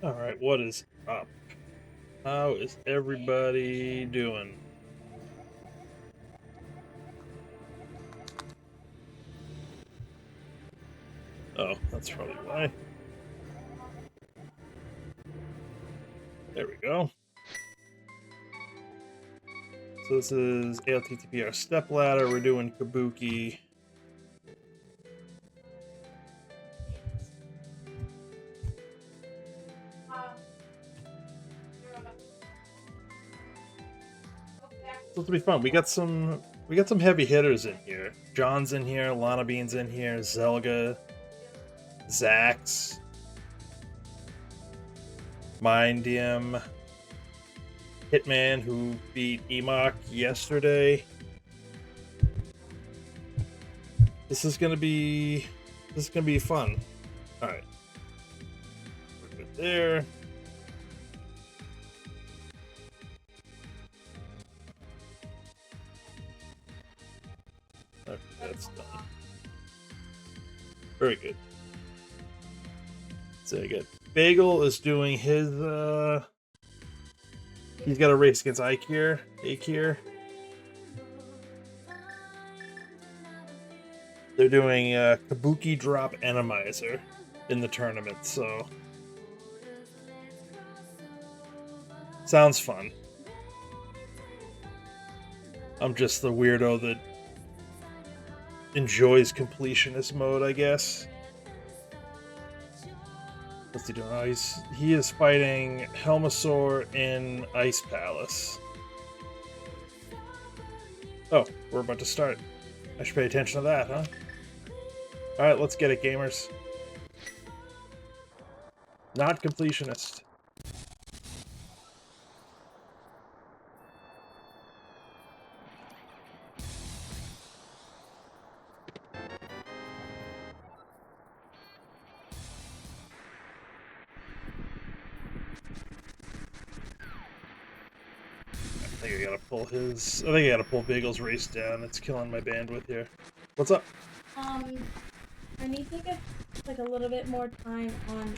Alright, what is up? How is everybody doing? Oh, that's probably why. There we go. So this is ALTTPR Stepladder. We're doing Cabookey. This will be fun. We got some heavy hitters in here. John's in here, Lana Bean's in here, Zelga, Zax, Mindium, Hitman, who beat Emok yesterday. This is gonna be fun. Alright. We're good there. Okay, that's done. Very good. So good. Bagel is doing his he's got a race against Akir. They're doing Kabuki Drop Enemizer in the tournament, so sounds fun. I'm just the weirdo that enjoys completionist mode, I guess. What's he doing? Oh, he is fighting Helmasaur in Ice Palace. Oh, we're about to start. I should pay attention to that, huh? Alright, let's get it, gamers. Not completionist. I think I gotta pull Bagel's race down. It's killing my bandwidth here. What's up? I need to get like a little bit more time on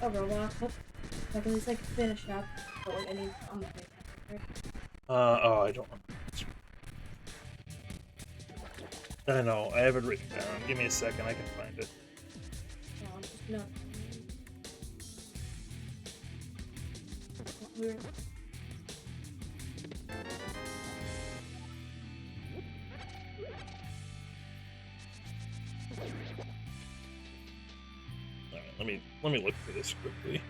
a robot so I can just like finish up what I need on the paper. Oh, I don't want. I know, I have it written down. Give me a second, I can find it. No. We're... Alright, let me look for this quickly.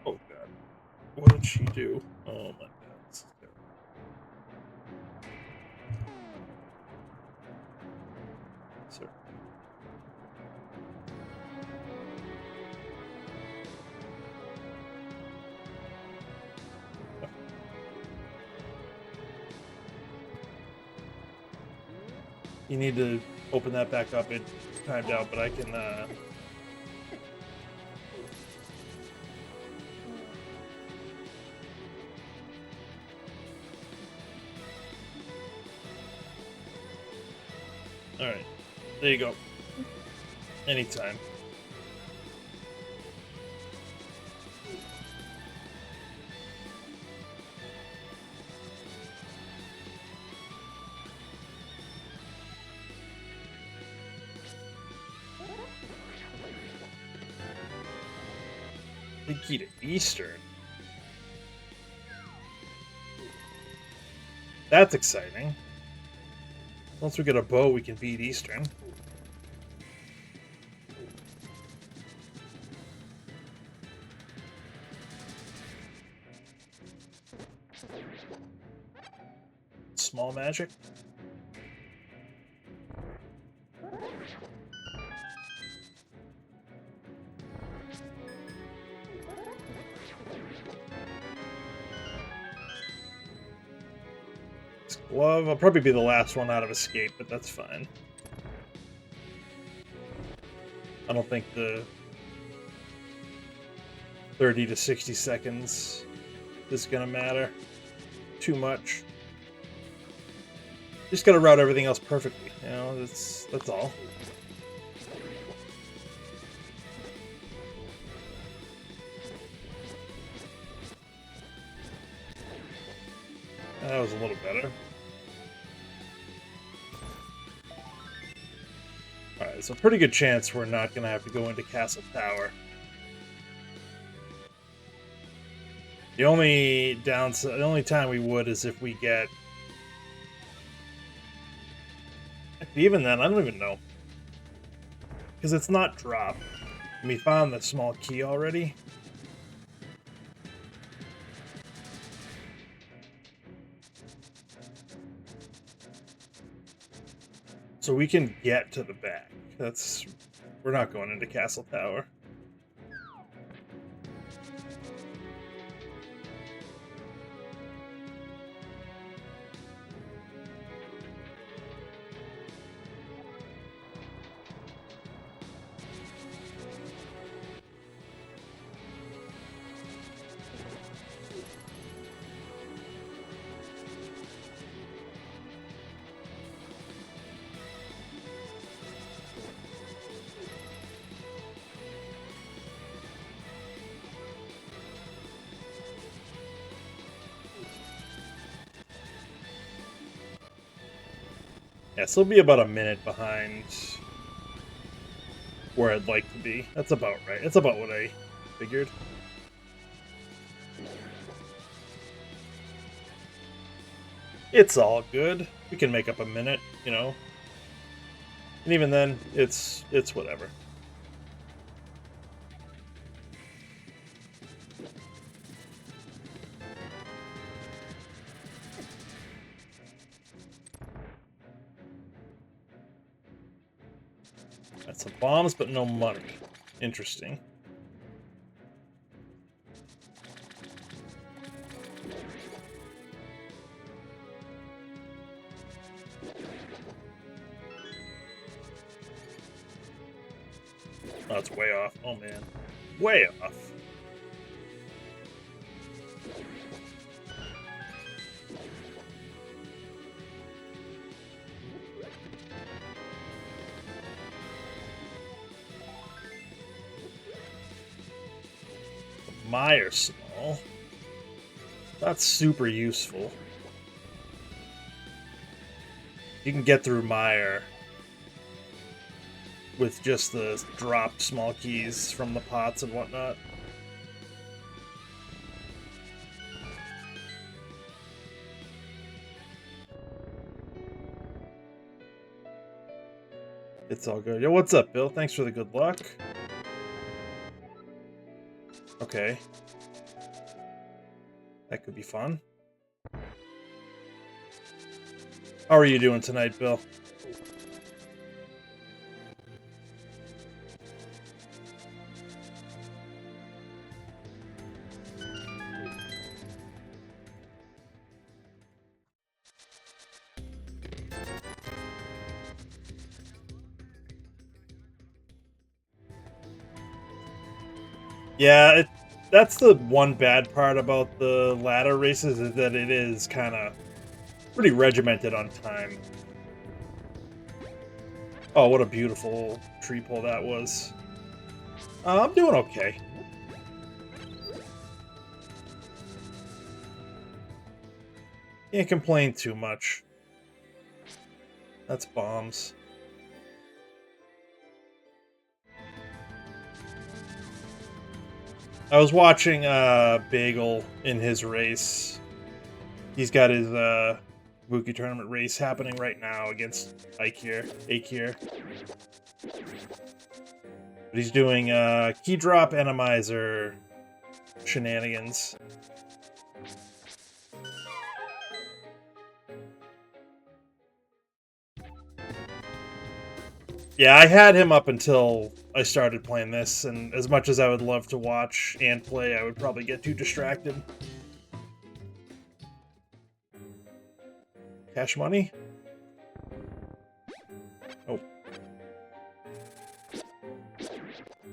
Oh god. What did she do? Oh my god. This is terrible. Sir. You need to open that back up. It timed out, but I can Alright. There you go. Anytime. Big key to Eastern. That's exciting. Once we get a bow, we can beat Eastern. Small magic. Glove. I'll probably be the last one out of escape, but that's fine. I don't think the 30 to 60 seconds is gonna matter too much. Just gotta route everything else perfectly, you know, that's all. That was a little better. Alright, so pretty good chance we're not gonna have to go into Castle Tower. The only downside, the only time we would is if we get... Even then, I don't even know. Because it's not dropped. We found the small key already. So we can get to the back. That's... We're not going into Castle Tower. Yeah, so it'll be about a minute behind where I'd like to be. That's about right. That's about what I figured. It's all good. We can make up a minute, you know. And even then, it's whatever. Got some bombs, but no money. Interesting. Oh, it's way off. Oh, man. Way off. Mire Small. That's super useful. You can get through Mire with just the dropped small keys from the pots and whatnot. It's all good. Yo, what's up, Bill? Thanks for the good luck. Okay. That could be fun. How are you doing tonight, Bill? Yeah, that's the one bad part about the ladder races, is that it is kind of pretty regimented on time. Oh, what a beautiful tree pull that was. I'm doing okay. Can't complain too much. That's bombs. I was watching Bagel in his race. He's got his Cabookey tournament race happening right now against Akir. But he's doing key drop enemizer shenanigans. Yeah, I had him up until I started playing this, and as much as I would love to watch and play, I would probably get too distracted. Cash money?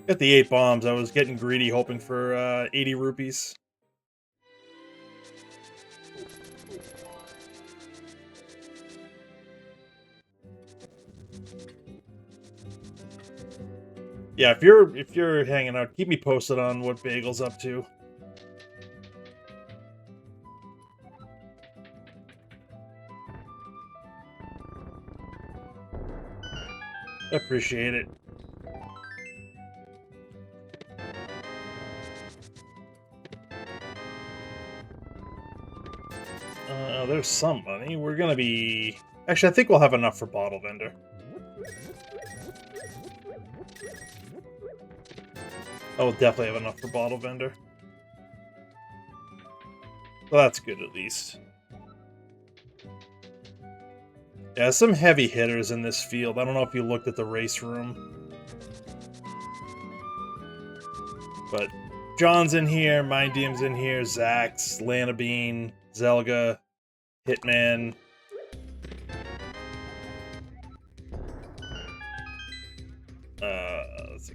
Got the 8 bombs. I was getting greedy, hoping for 80 rupees. Yeah, if you're hanging out, keep me posted on what Bagel's up to. I appreciate it. There's some money. We're gonna be... Actually, I think we'll have enough for Bottle Vendor. I will definitely have enough for Bottle Vendor. Well, that's good, at least. Yeah, some heavy hitters in this field. I don't know if you looked at the race room. But John's in here, Mind Diem's in here, Zax, Lanabean, Zelga, Hitman.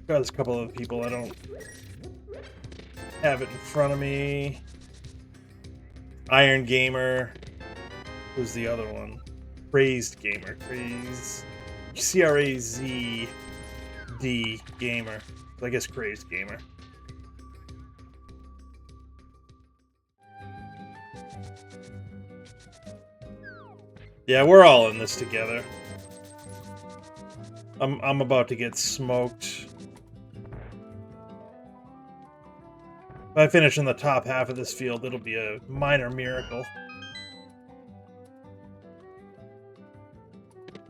There's a couple of people I don't have it in front of me. Iron Gamer. Who's the other one? Crazed Gamer. Crazed Gamer. I guess Crazed Gamer. Yeah, we're all in this together. I'm about to get smoked. If I finish in the top half of this field, it'll be a minor miracle.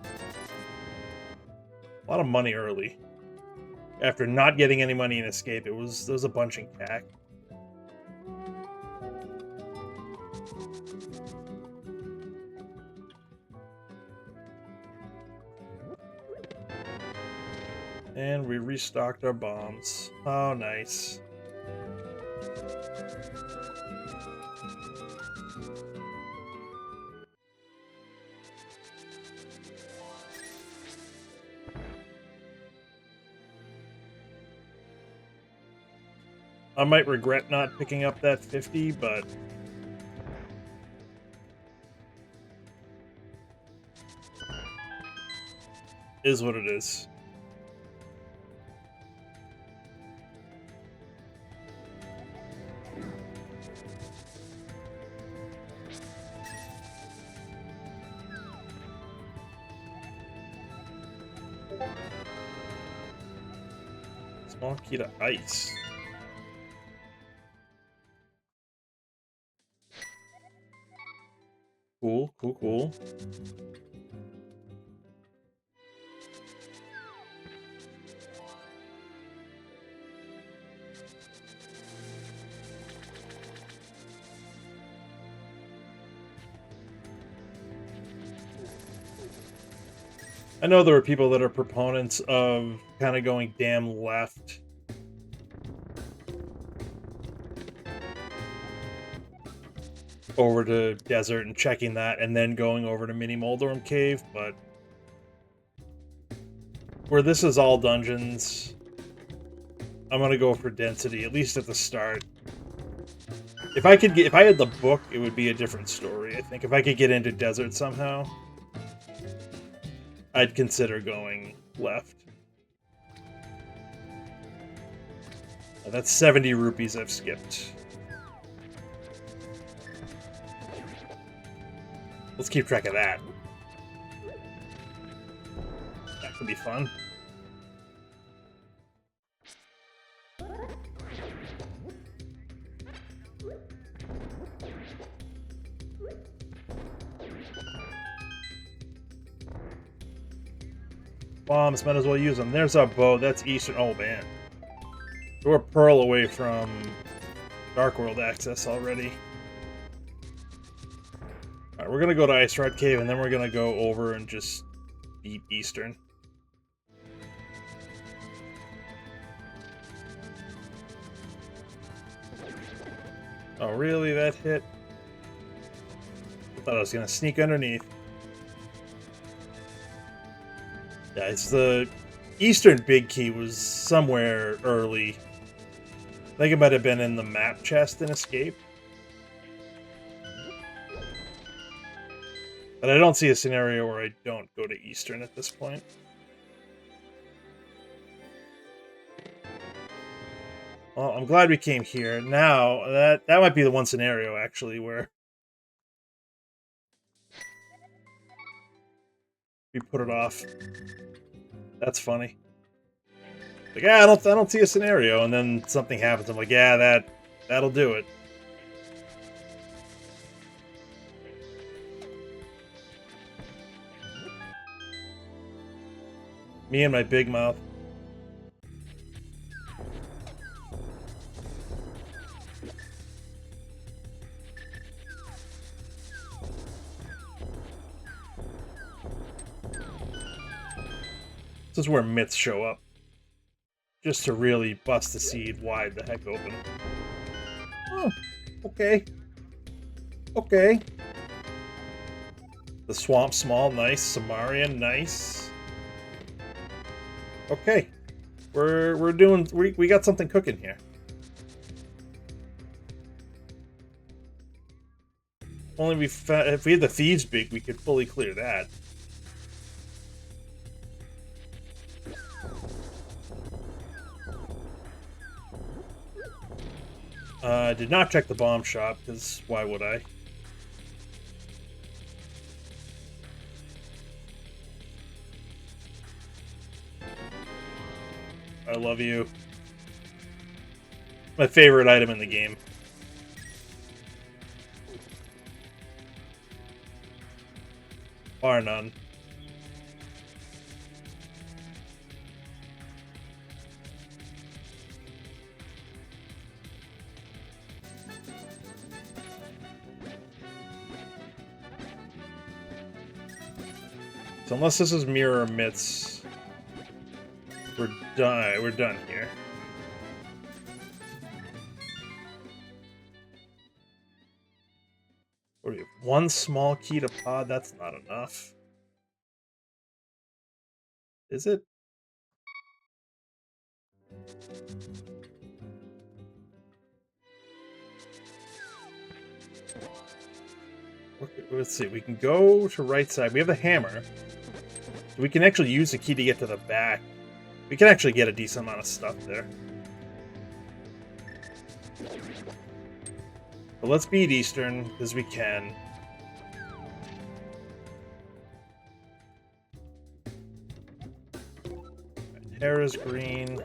A lot of money early. After not getting any money in Escape, there was a bunch in CAC. And we restocked our bombs. Oh, nice. I might regret not picking up that 50, but... is what it is. Small key to ice. Cool, cool, cool. I know there are people that are proponents of kind of going damn left. Over to Desert and checking that, and then going over to Mini Moldorm Cave, but... where this is all dungeons, I'm gonna go for density, at least at the start. If I had the book, it would be a different story, I think. If I could get into Desert somehow, I'd consider going left. That's 70 rupees I've skipped. Let's keep track of that. That could be fun. Bombs, might as well use them. There's our bow. That's Eastern. Oh, man. We're a pearl away from Dark World access already. Alright, we're gonna go to Ice Rod Cave, and then we're gonna go over and just beat Eastern. Oh, really? That hit? I thought I was gonna sneak underneath. Yeah, it's the Eastern Big Key was somewhere early. I think it might have been in the map chest in Escape. But I don't see a scenario where I don't go to Eastern at this point. Well, I'm glad we came here. Now, that might be the one scenario, actually, where we put it off. That's funny. Like, yeah, I don't see a scenario, and then something happens. I'm like, yeah, that'll do it. Me and my big mouth. This is where myths show up. Just to really bust the seed wide the heck open. Oh, okay. Okay. The Swamp Small, nice. Samarian, nice. Okay. We got something cooking here. Only if we had the Thieves Beak, we could fully clear that. I did not check the bomb shop, because why would I? I love you. My favorite item in the game. Bar none. So unless this is Mirror Myths, we're done. We're done here. What do we have? One small key to pod? That's not enough. Is it? Let's see. We can go to right side. We have the hammer. So we can actually use the key to get to the back. We can actually get a decent amount of stuff there. But let's beat Eastern, because we can. Terra's green.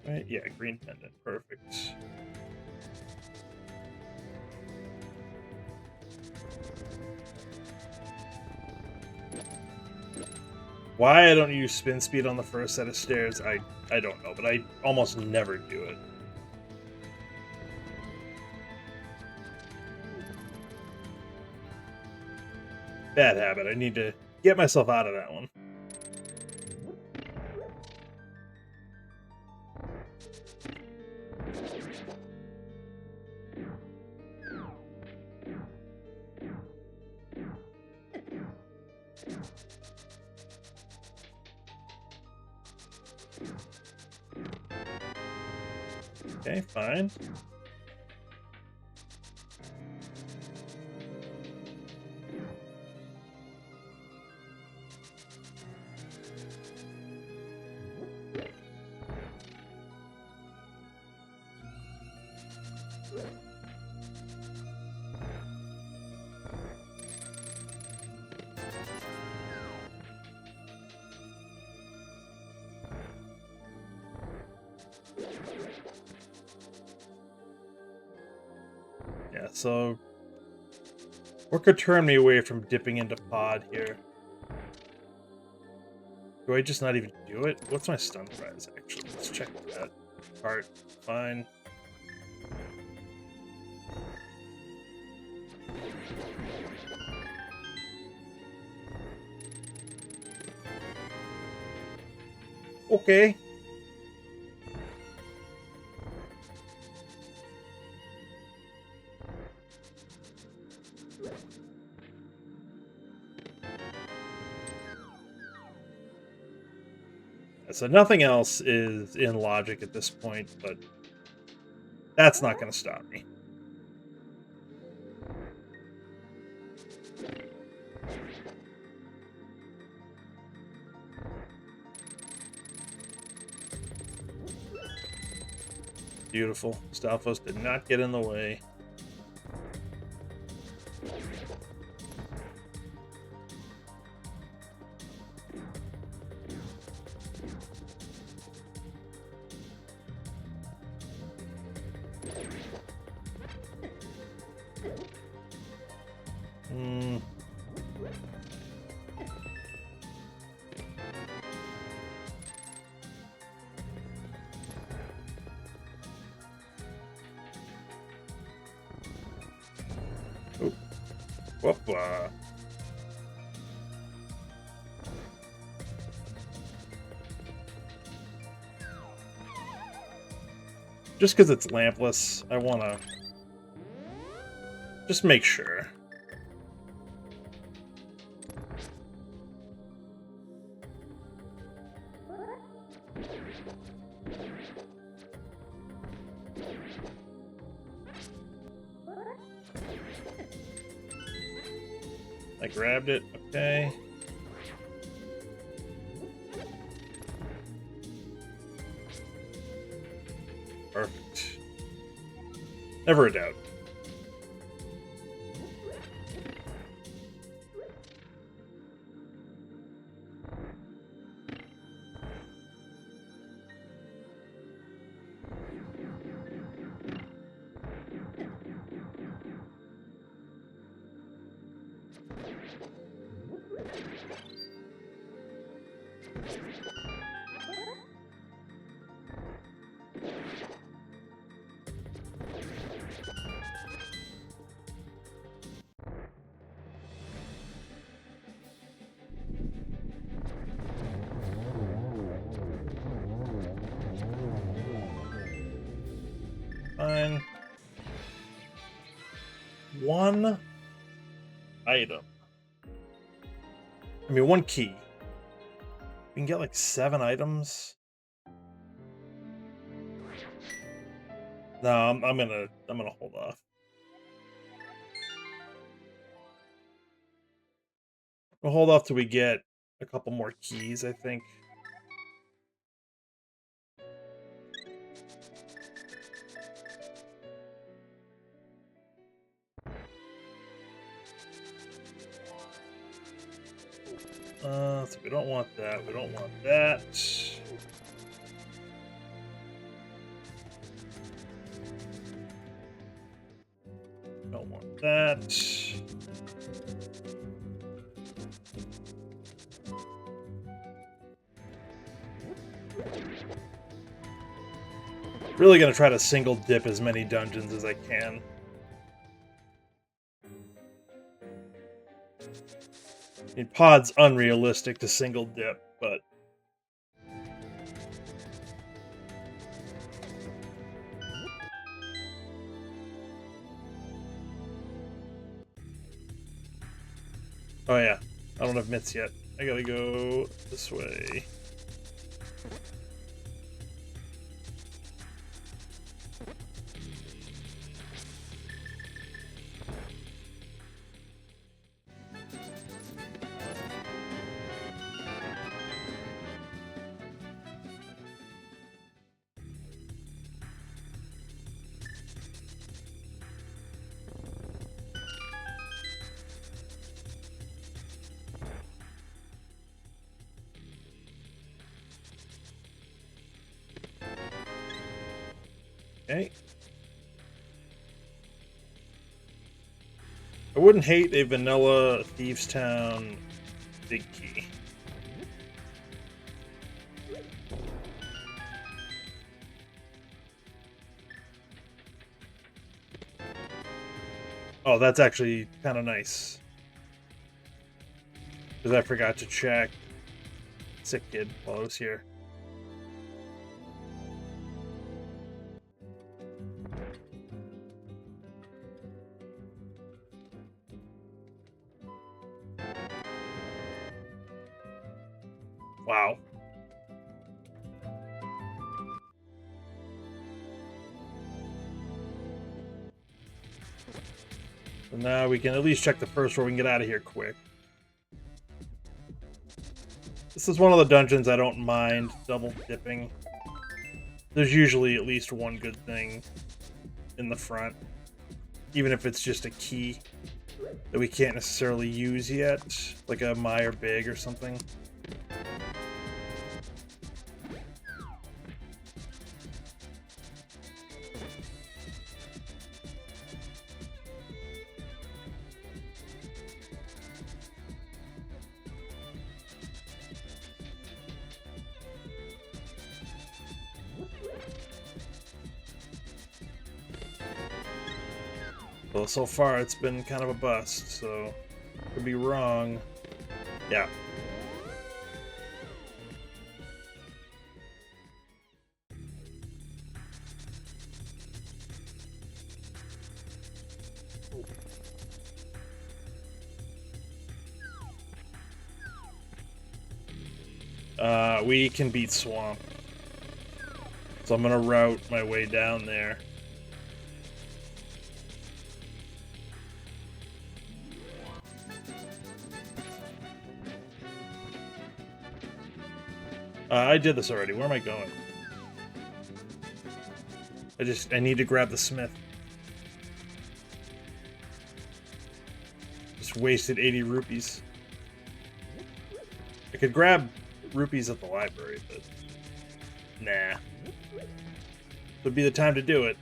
Right, yeah, green pendant. Perfect. Why I don't use spin speed on the first set of stairs, I don't know, but I almost never do it. Bad habit. I need to get myself out of that one. Okay, fine. Yeah, so what could turn me away from dipping into pod here? Do I just not even do it? What's my stun prize, actually? Let's check that. Heart, fine. Okay. So nothing else is in logic at this point, but that's not going to stop me. Beautiful. Stalfos did not get in the way. Oh. Whoop. Just because it's lampless, I want to just make sure. I grabbed it, okay. Perfect. Never a doubt. Fine. One item. I mean, one key. We can get like 7 items. No, I'm gonna hold off. We'll hold off till we get a couple more keys, I think. So we don't want that. We don't want that. Don't want that. Really gonna try to single dip as many dungeons as I can. I mean, pod's unrealistic to single dip, but oh yeah, I don't have mitts yet. I gotta go this way. Okay. I wouldn't hate a vanilla Thieves Town big key. Oh, that's actually kind of nice. Because I forgot to check Sick Kid while I was here. Wow. So now we can at least check the first floor. We can get out of here quick. This is one of the dungeons I don't mind double dipping. There's usually at least one good thing in the front, even if it's just a key that we can't necessarily use yet, like a Meyer Big or something. Well, so far it's been kind of a bust, so could be wrong. Yeah. We can beat Swamp. So I'm gonna route my way down there. I did this already. Where am I going? I need to grab the smith. Just wasted 80 rupees. I could grab rupees at the library, but nah. Would be the time to do it.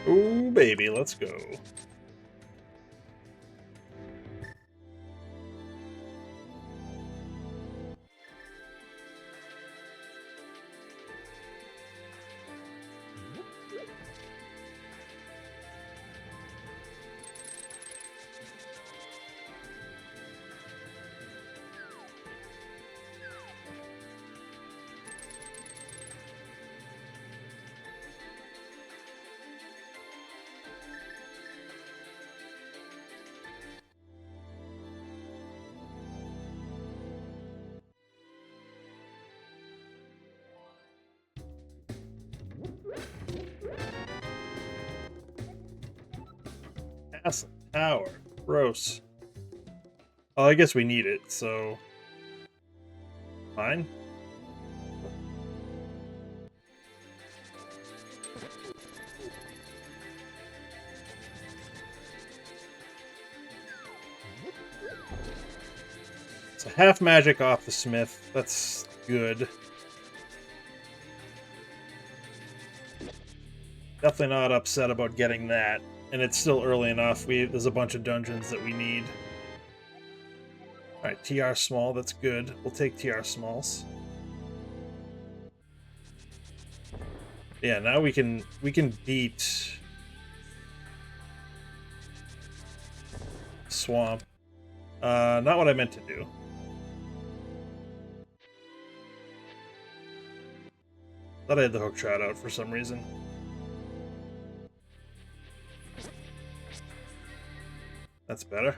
Ooh, baby, let's go. Castle Tower. Gross. Well, I guess we need it, so... Fine. So half magic off the smith. That's good. Definitely not upset about getting that. And it's still early enough. There's a bunch of dungeons that we need. Alright, TR small, that's good. We'll take TR smalls. Yeah, now we can beat Swamp. Not what I meant to do. Thought I had the hook shot out for some reason. That's better.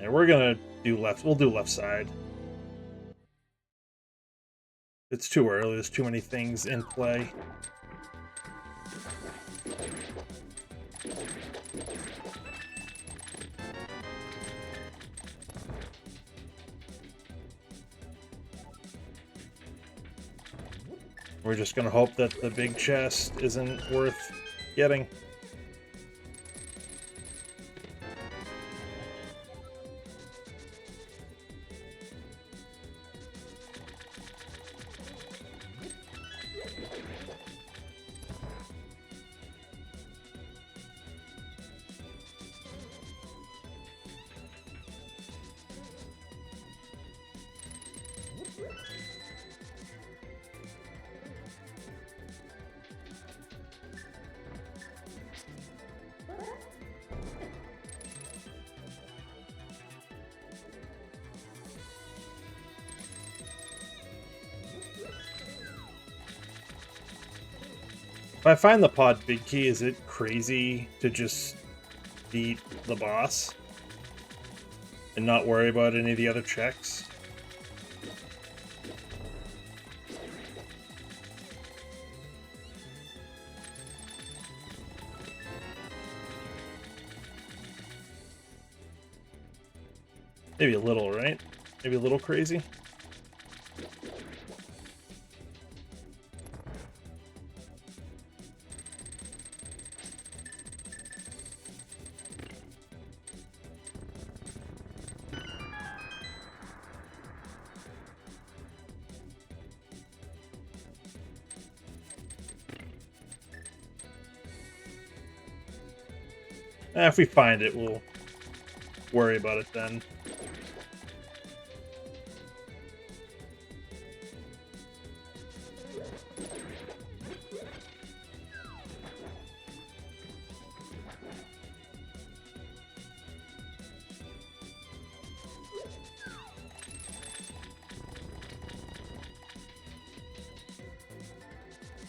Yeah, we're gonna do left. We'll do left side. It's too early. There's too many things in play. We're just gonna hope that the big chest isn't worth getting. If I find the pod big key, is it crazy to just beat the boss and not worry about any of the other checks? Maybe a little, right? Maybe a little crazy? If we find it, we'll worry about it then.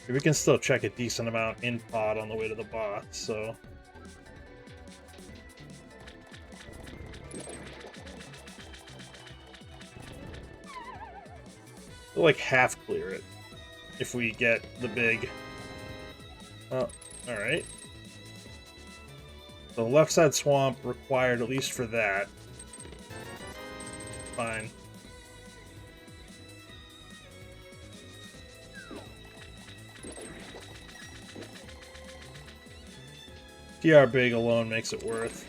We can still check a decent amount in pod on the way to the boss, so... We'll, like, half clear it if we get the big... Oh, alright. The left side swamp required, at least for that. Fine. TR big alone makes it worth.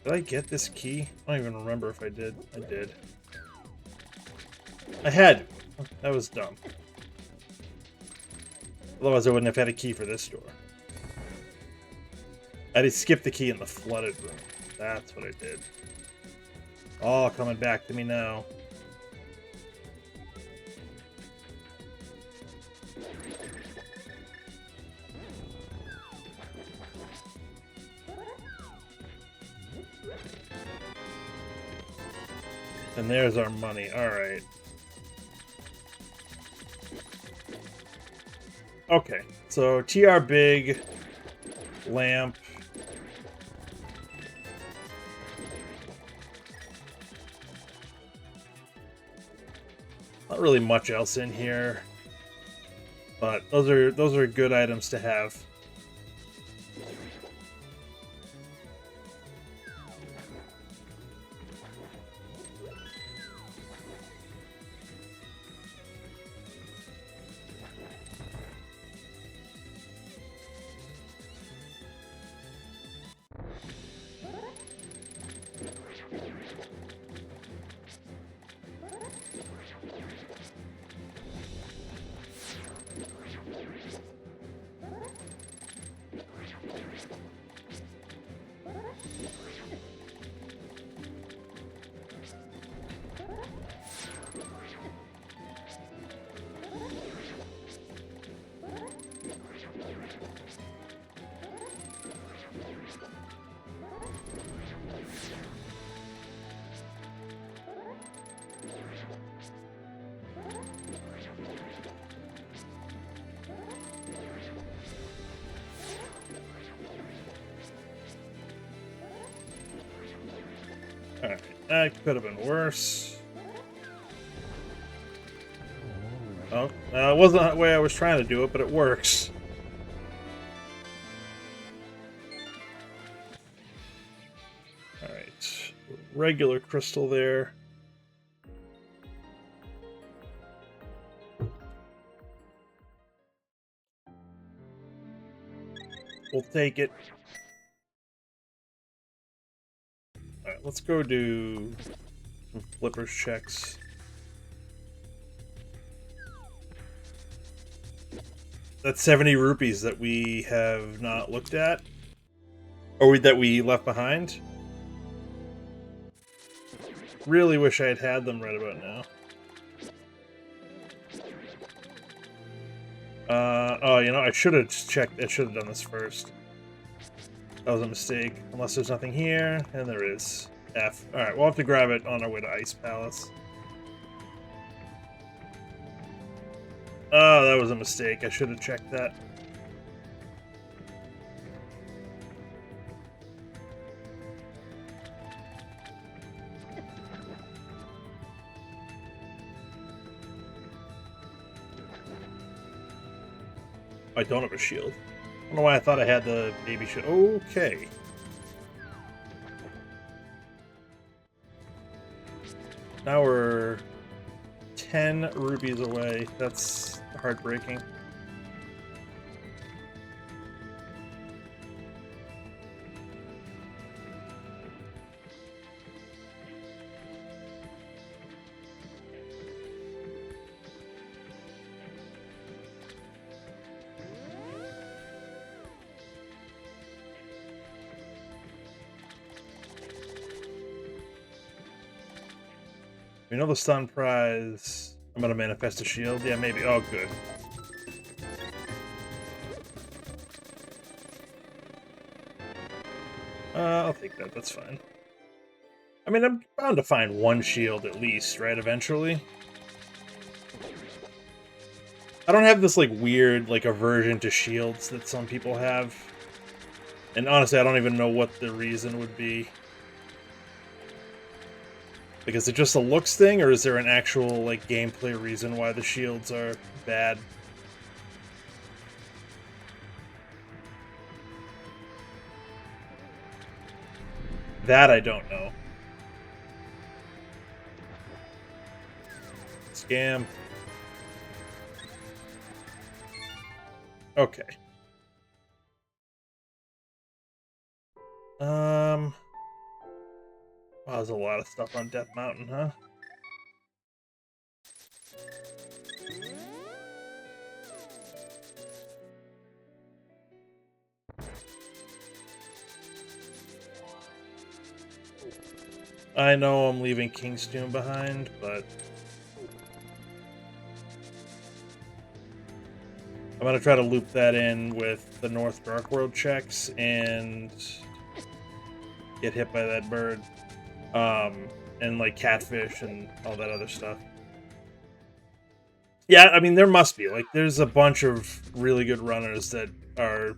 Did I get this key? I don't even remember if I did. I did. I had. That was dumb. Otherwise, I wouldn't have had a key for this door. I did skip the key in the flooded room. That's what I did. All coming back to me now. And there's our money. Alright. Okay, so TR big, lamp. Not really much else in here, but those are good items to have. Alright, that could have been worse. Oh, it wasn't the way I was trying to do it, but it works. Alright. Regular crystal there. We'll take it. Alright, let's go do some flippers checks. That's 70 rupees that we have not looked at. Or that we left behind. Really wish I had had them right about now. Oh, you know, I should have checked. I should have done this first. That was a mistake. Unless there's nothing here, and there is. F. Alright, we'll have to grab it on our way to Ice Palace. Oh, that was a mistake. I should have checked that. I don't have a shield. I don't know why I thought I had the baby shield. Okay. Now we're 10 rupees away. That's heartbreaking. We know the stun prize. I'm gonna manifest a shield. Yeah, maybe. Oh, good. I'll take that. That's fine. I mean, I'm bound to find one shield at least, right? Eventually. I don't have this, like, weird, like, aversion to shields that some people have. And honestly, I don't even know what the reason would be. Like, is it just a looks thing, or is there an actual, like, gameplay reason why the shields are bad? That I don't know. Scam. Okay. Wow, there's a lot of stuff on Death Mountain, huh? I know I'm leaving King's Tomb behind, but I'm gonna try to loop that in with the North Dark World checks and get hit by that bird. And like catfish and all that other stuff. Yeah, I mean, there must be. Like, there's a bunch of really good runners that are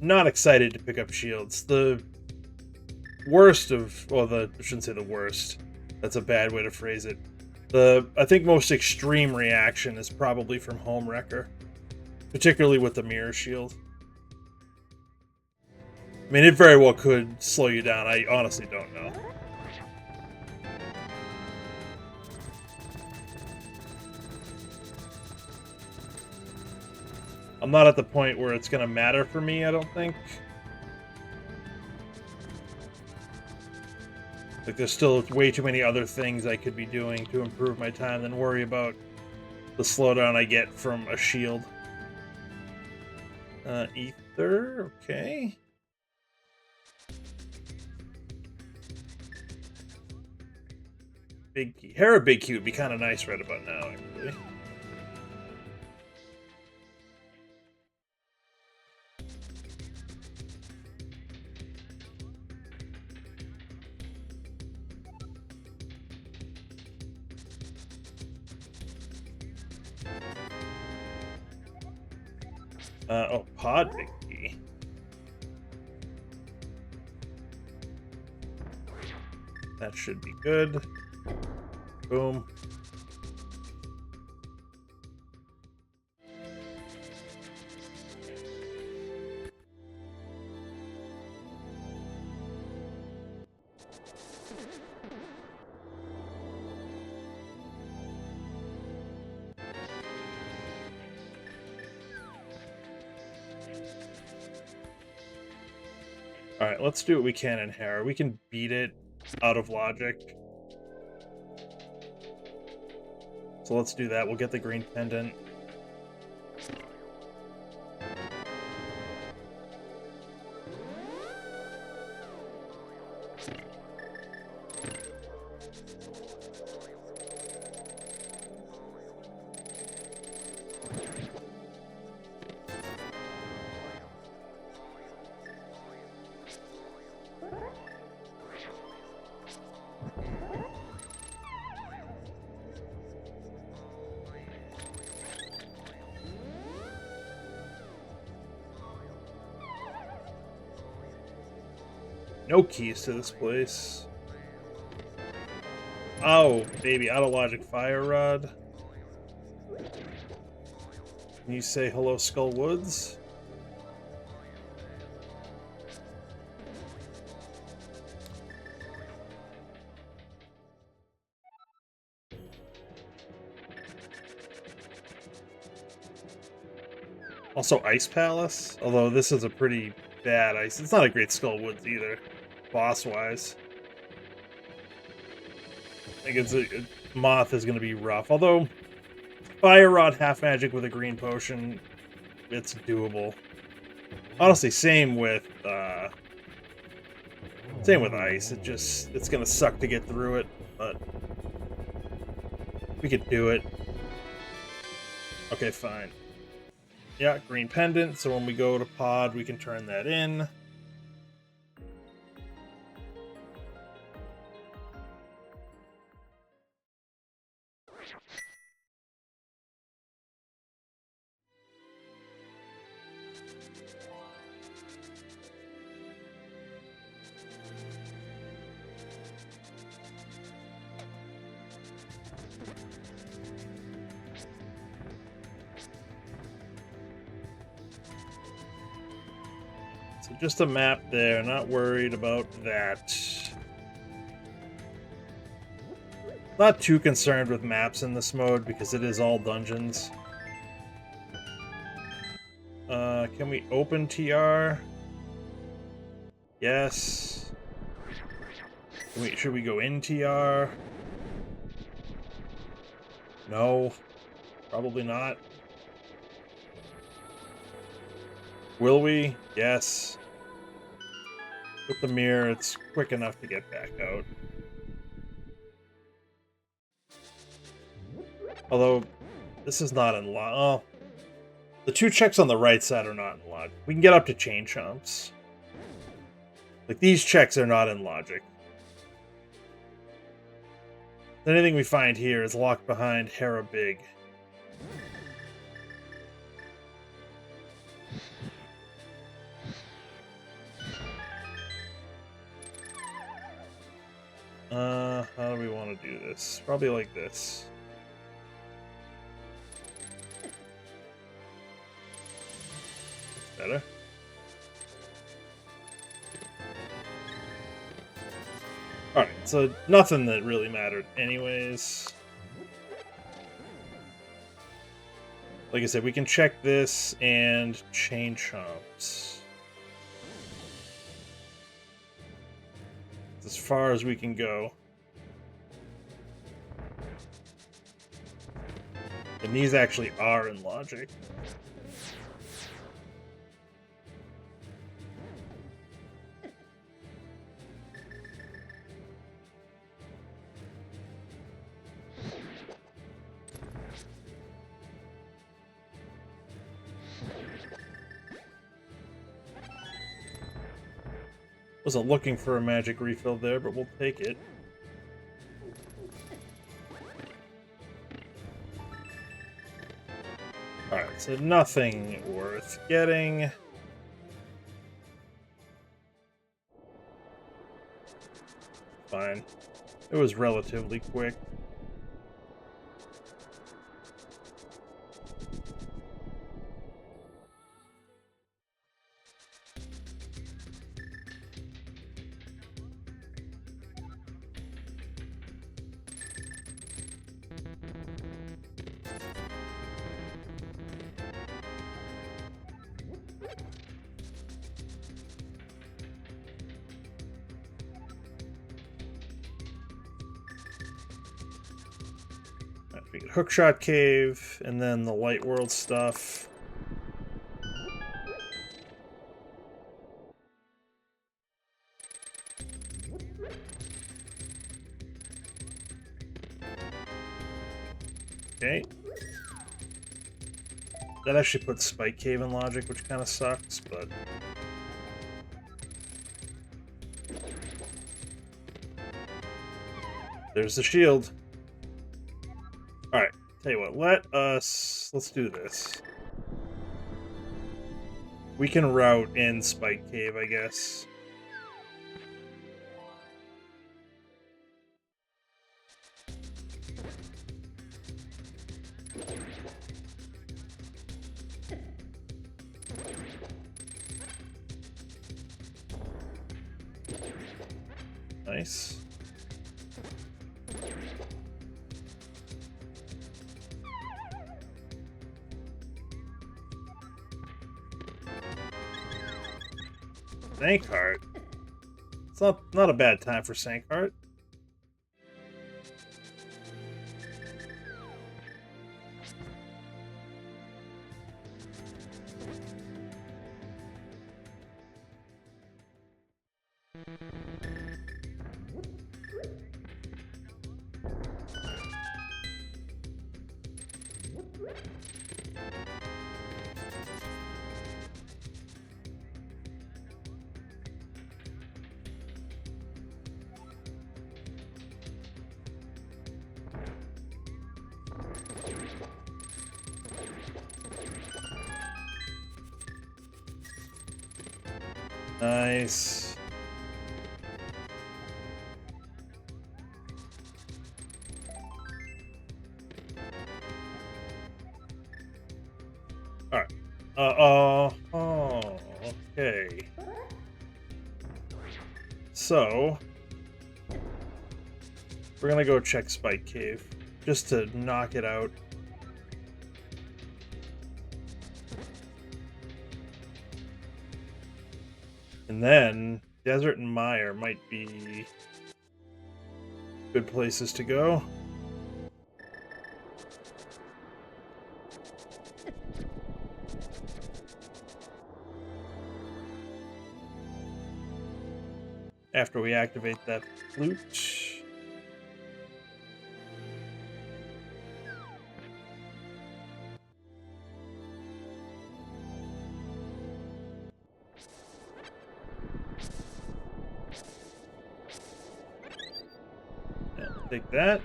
not excited to pick up shields. The worst of, well, I shouldn't say the worst. That's a bad way to phrase it. I think most extreme reaction is probably from Home Wrecker, particularly with the mirror shield. I mean, it very well could slow you down. I honestly don't know. I'm not at the point where it's going to matter for me, I don't think. Like, there's still way too many other things I could be doing to improve my time than worry about the slowdown I get from a shield. Ether, okay. Big key. Hera Big Key would be kind of nice right about now, actually. Oh, Pod Big Key. That should be good. Boom. Alright, let's do what we can in Hera. We can beat it out of logic. So let's do that. We'll get the green pendant. No keys to this place. Oh, baby, out of logic fire rod. Can you say hello, Skull Woods? Also, Ice Palace. Although this is a pretty bad ice. It's not a great Skull Woods either, boss-wise. I think Moth is going to be rough. Although, Fire Rod half magic with a green potion, it's doable. Honestly, same with ice. It's going to suck to get through it, but we could do it. Okay, fine. Yeah, green pendant, so when we go to pod, we can turn that in. Just a map there, not worried about that. Not too concerned with maps in this mode because it is all dungeons. Can we open TR? Yes. Should we go in TR? No. Probably not. Will we? Yes. With the mirror, it's quick enough to get back out. Although, this is not in logic. Oh, the two checks on the right side are not in logic. We can get up to chain chomps. Like, these checks are not in logic. Anything we find here is locked behind Hera Big. How do we want to do this? Probably like this. Better. Alright, so nothing that really mattered anyways. Like I said, we can check this and chain chomps. As far as we can go. And these actually are in logic. Wasn't looking for a magic refill there, but we'll take it. Alright, so nothing worth getting. Fine. It was relatively quick. We get Hookshot Cave, and then the Light World stuff. Okay. That actually puts Spike Cave in logic, which kind of sucks, but... There's the shield. Alright, tell you what, let's do this. We can route in Spike Cave, I guess. Nice. Sank Heart. It's not a bad time for Sank Heart. Nice. Alright. Okay. So, we're gonna go check Spike Cave, just to knock it out. And then, Desert and Mire might be good places to go. After we activate that flute. Take that.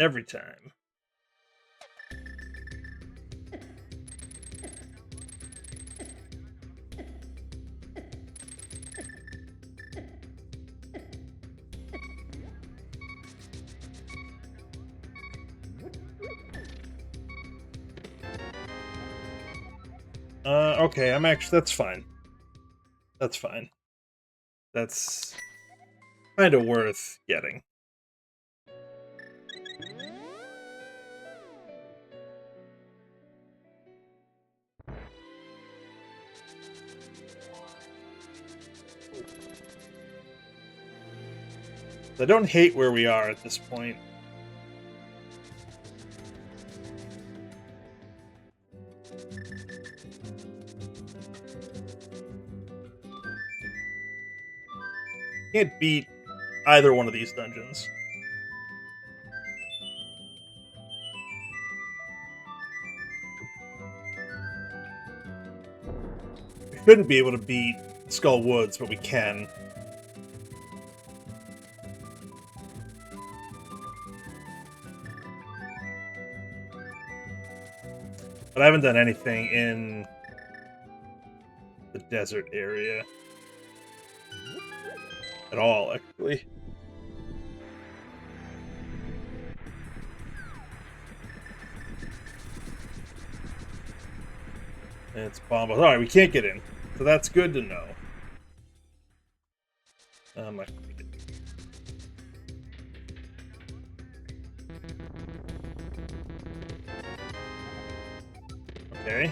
Every time. Okay, that's fine. That's fine. That's kind of worth getting. I don't hate where we are at this point. Can't beat either one of these dungeons. We shouldn't be able to beat Skull Woods, but we can. But I haven't done anything in the desert area at all, actually. And it's bomb. Alright, we can't get in. So that's good to know. Okay.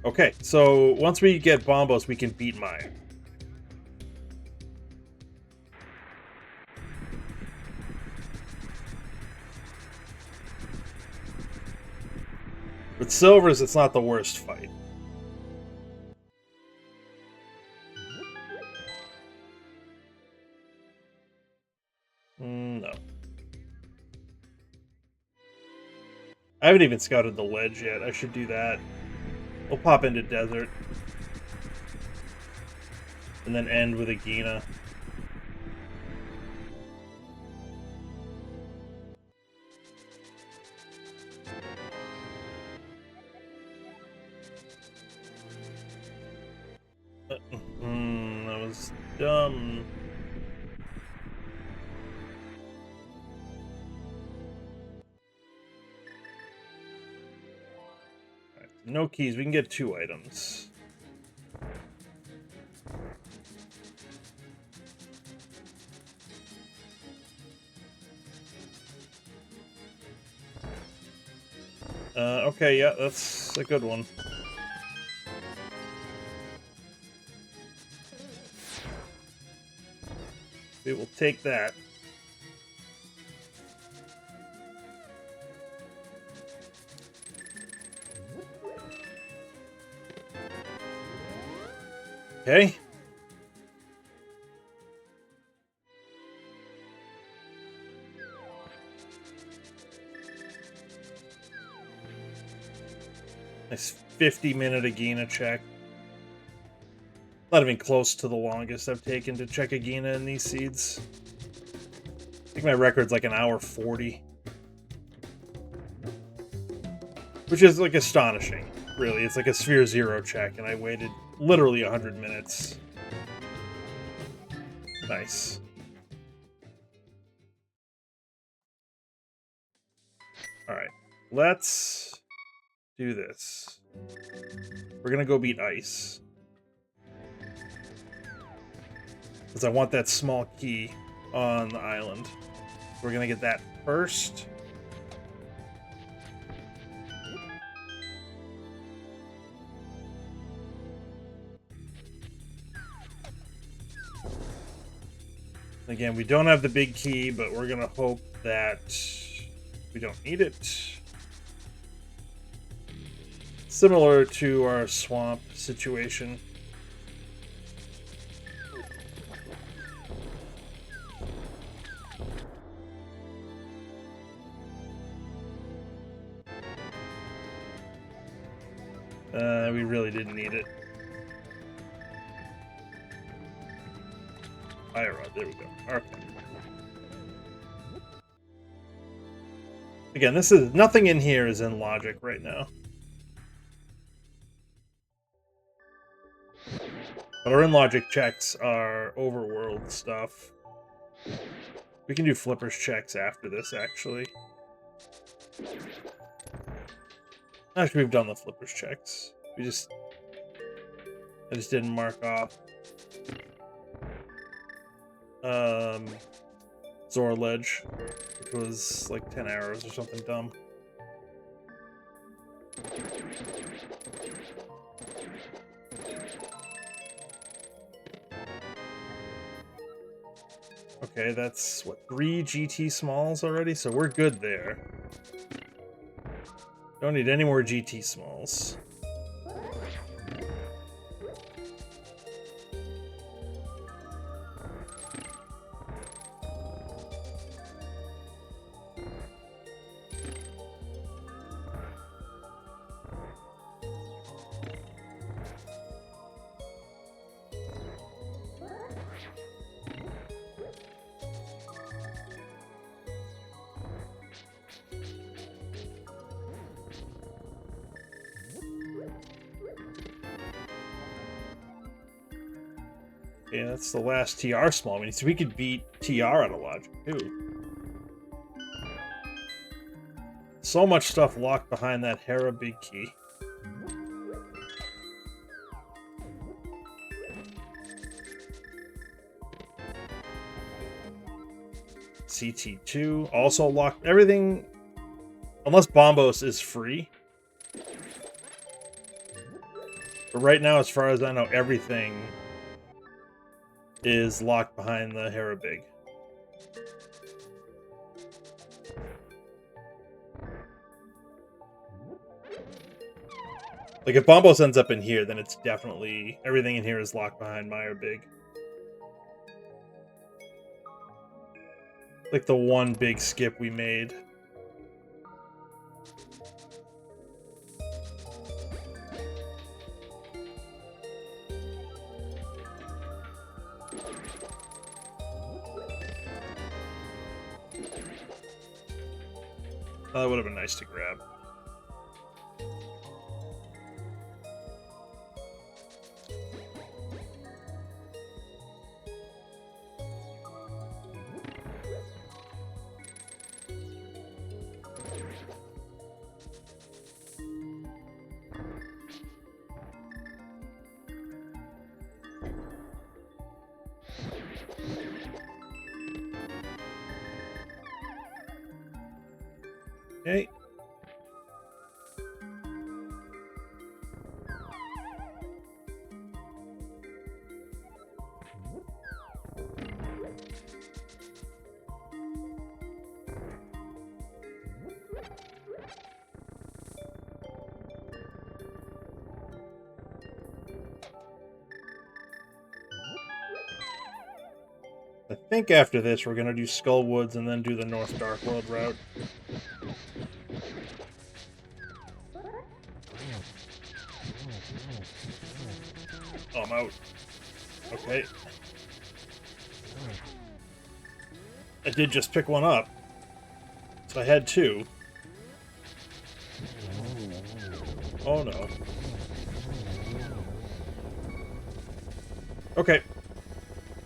Okay, so once we get Bombos, we can beat Maya. With silvers, it's not the worst fight. No. I haven't even scouted the ledge yet. I should do that. We'll pop into desert. And then end with a Gina. That was dumb. Right, no keys. We can get 2 items. Okay, yeah, that's a good one. We will take that. Okay. Nice 50-minute Agina check. Not even close to the longest I've taken to check Agina in these seeds. I think my record's like 1:40. Which is like astonishing, really. It's like a Sphere 0 check, and I waited literally 100 minutes. Nice. Alright, let's do this. We're gonna go beat Ice. Because I want that small key on the island. We're gonna get that first. Again, we don't have the big key, but we're gonna hope that we don't need it. Similar to our swamp situation. We really didn't need it. Fire rod, there we go. Okay. Again, this is nothing in here is in logic right now. But our in-logic checks are overworld stuff. We can do flippers checks after this, actually. Actually, we've done the flippers checks. I just didn't mark off. Zora Ledge, which was like 10 arrows or something dumb. Okay, that's, what, 3 GT smalls already? So we're good there. Don't need any more GT smalls. Yeah, that's the last TR small. I mean, so we could beat TR out of logic, too. So much stuff locked behind that Hera big key. CT2 also locked. Everything, unless Bombos is free. But right now, as far as I know, everything is locked behind the Hera big. Like, if Bombos ends up in here, then it's definitely... Everything in here is locked behind Mire Big. Like the one big skip we made. That would have been nice to grab. Okay. I think after this we're gonna do Skull Woods and then do the North Dark World route. Oh, I'm out. Okay. I did just pick one up. So I had two. Oh no. Okay.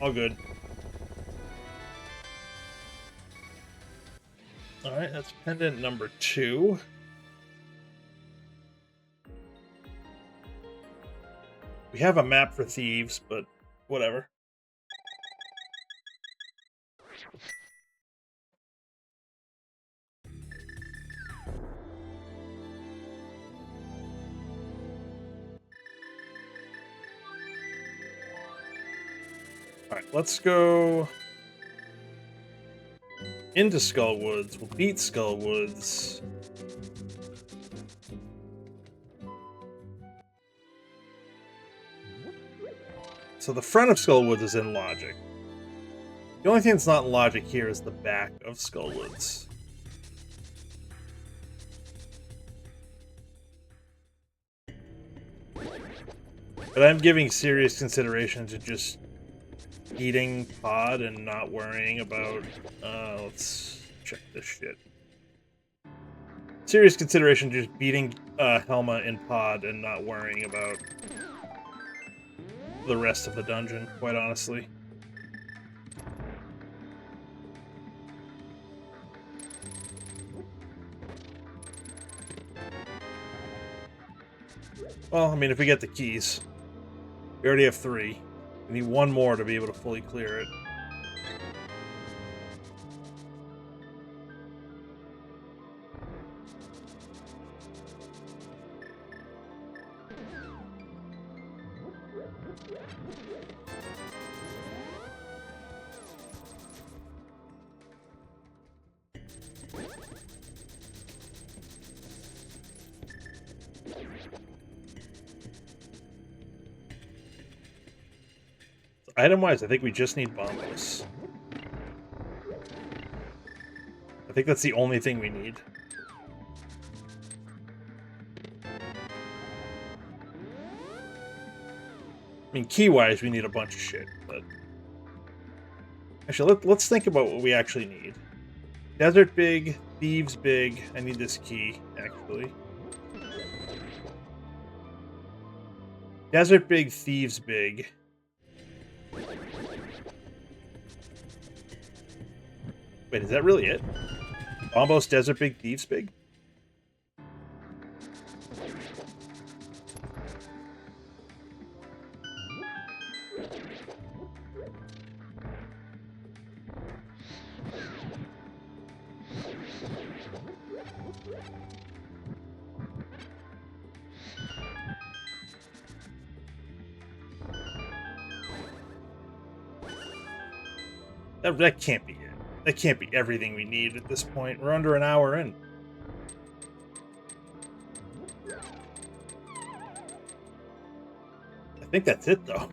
All good. Alright, that's pendant number 2. We have a map for thieves, but whatever. Alright, let's go into Skull Woods. We'll beat Skull Woods. So the front of Skull Woods is in Logic. The only thing that's not in Logic here is the back of Skull Woods. But I'm giving serious consideration to just eating Pod and not worrying about... let's check this shit. Serious consideration to just beating Helma in Pod and not worrying about the rest of the dungeon, quite honestly. Well, I mean, if we get the keys. We already have 3. We need one more to be able to fully clear it. Item-wise, I think we just need Bombos. I think that's the only thing we need. I mean, key-wise, we need a bunch of shit, but... Actually, let's think about what we actually need. Desert big, Thieves big. I need this key, actually. Desert big, Thieves big. Wait, is that really it? Bombos, Desert big, Thieves big? That can't be it. That can't be everything we need at this point. We're under an hour in. think that's it, though.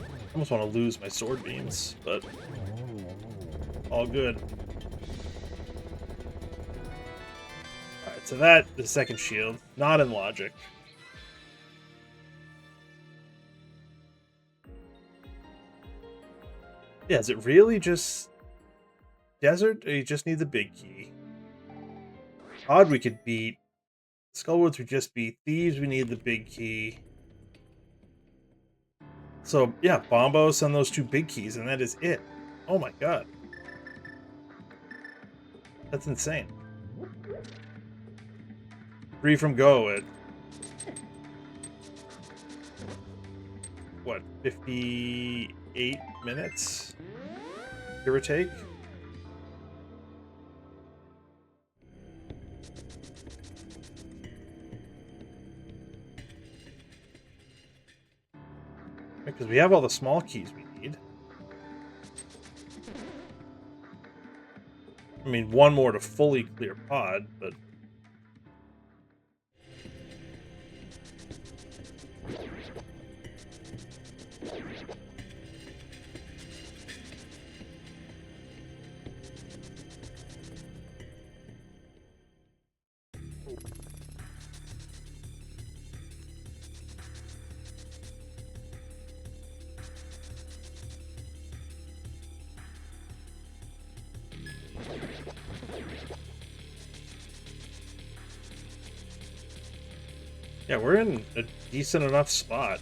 I almost want to lose my sword beams, but all good. Alright, so that, the second shield, not in logic. Yeah, is it really just desert, or you just need the big key? Odd we could beat. Skullwoods we just beat. Thieves we need the big key. So, yeah, Bombos and those 2 big keys, and that is it. Oh my god. That's insane. 3 from go at... what, 58 minutes? Give or take? Because we have all the small keys we need. I mean, 1 more to fully clear pod, but... yeah, we're in a decent enough spot.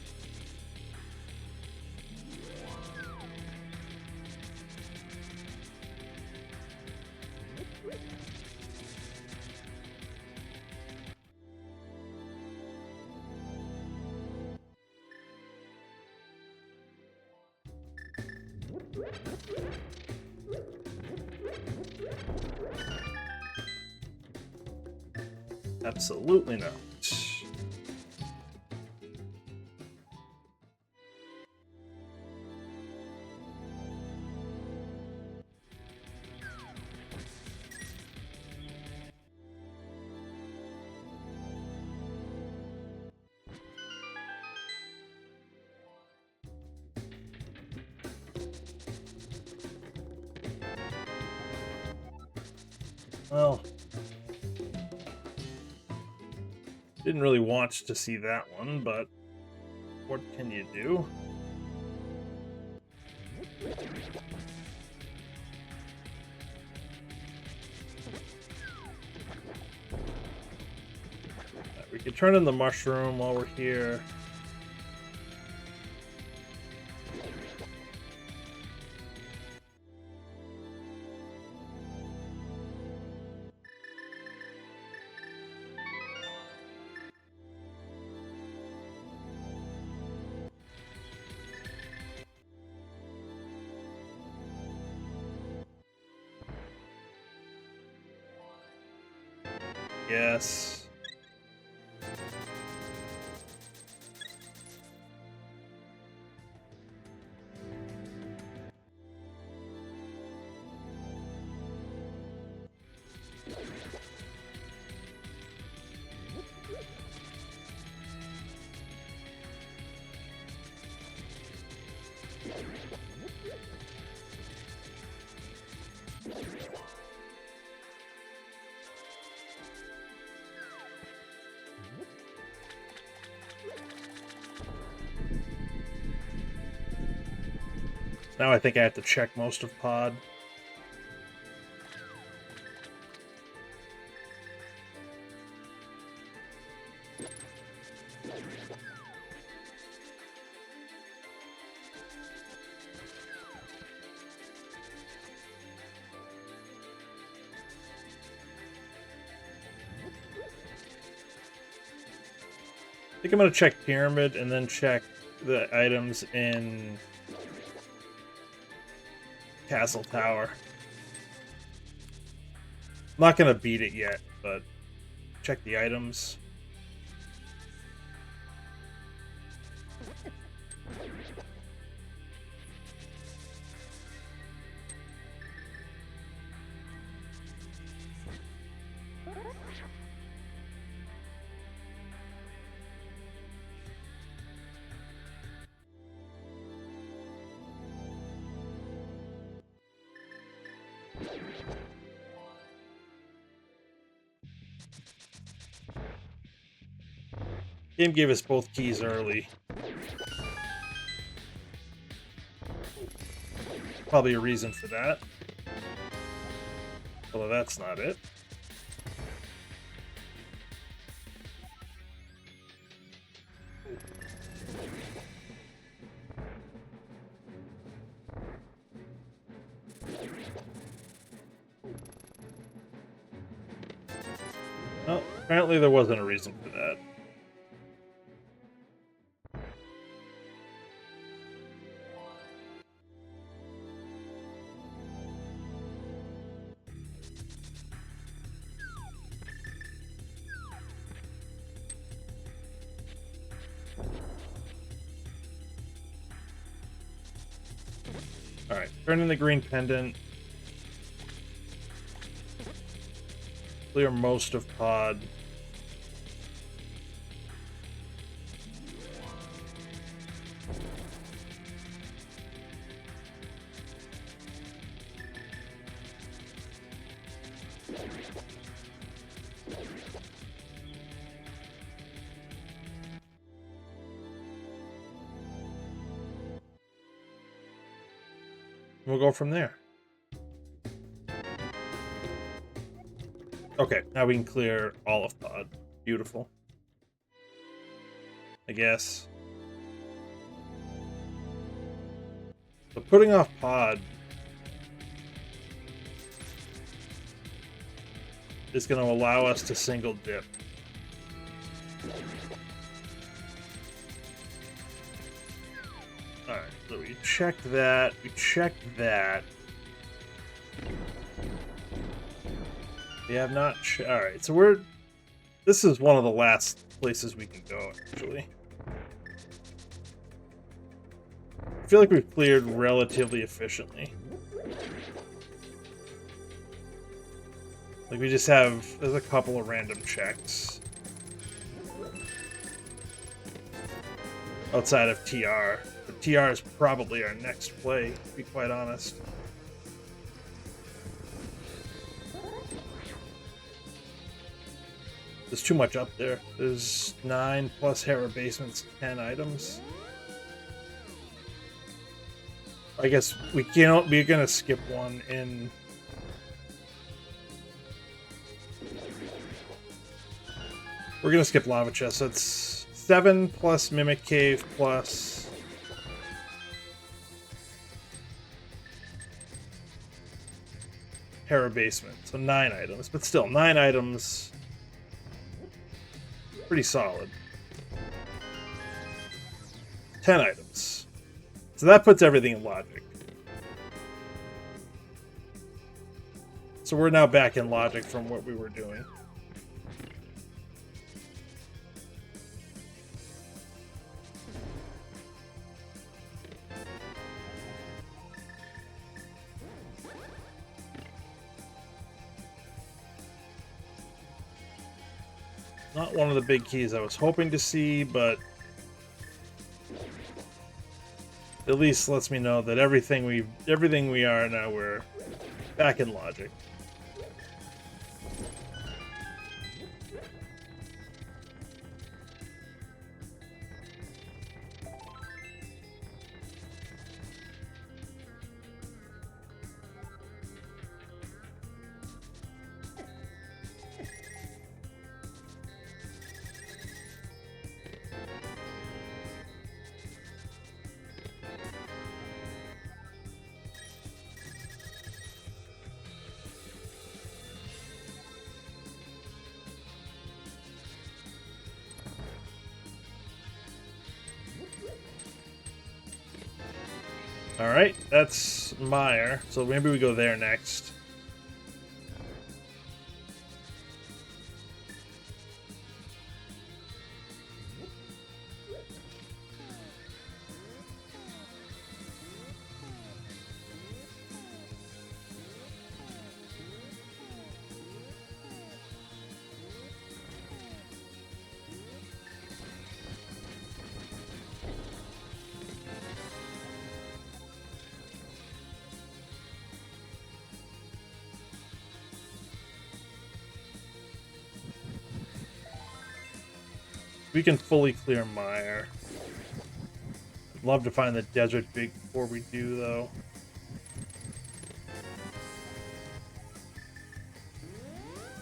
Absolutely not. Well, didn't really want to see that one, but what can you do? We could turn in the mushroom while we're here. Yes. Now I think I have to check most of pod. I think I'm going to check Pyramid and then check the items in Castle Tower. I'm not going to beat it yet, but check the items. Game gave us both keys early. Probably a reason for that. Although that's not it. Well, apparently there wasn't a reason for that. Alright, turn in the green pendant. Clear most of pod. We'll go from there. Okay, now we can clear all of pod. Beautiful. I guess. So putting off pod is going to allow us to single dip. Alright, so we checked that. We checked that. We have not... Alright, so we're... This is one of the last places we can go, actually. I feel like we've cleared relatively efficiently. Like, we just have... There's a couple of random checks. Outside of TR. But TR is probably our next play, to be quite honest. There's too much up there. There's 9 plus Hera basements, 10 items. I guess we can't. We're gonna skip one in. We're gonna skip lava chest. So it's 7 plus mimic cave plus. Hera basement. So 9 items, but still 9 items. Pretty solid. 10 items. So that puts everything in logic. So we're now back in logic from what we were doing. Not one of the big keys I was hoping to see, but at least lets me know that everything we are now, we're back in logic. Alright, that's Meyer, so maybe we go there next. We can fully clear Mire. I'd love to find the desert big before we do, though.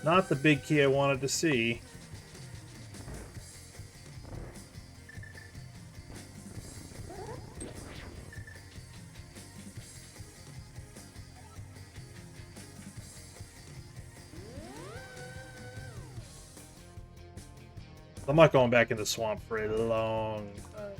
Not the big key I wanted to see. I'm not going back in the swamp for a long time.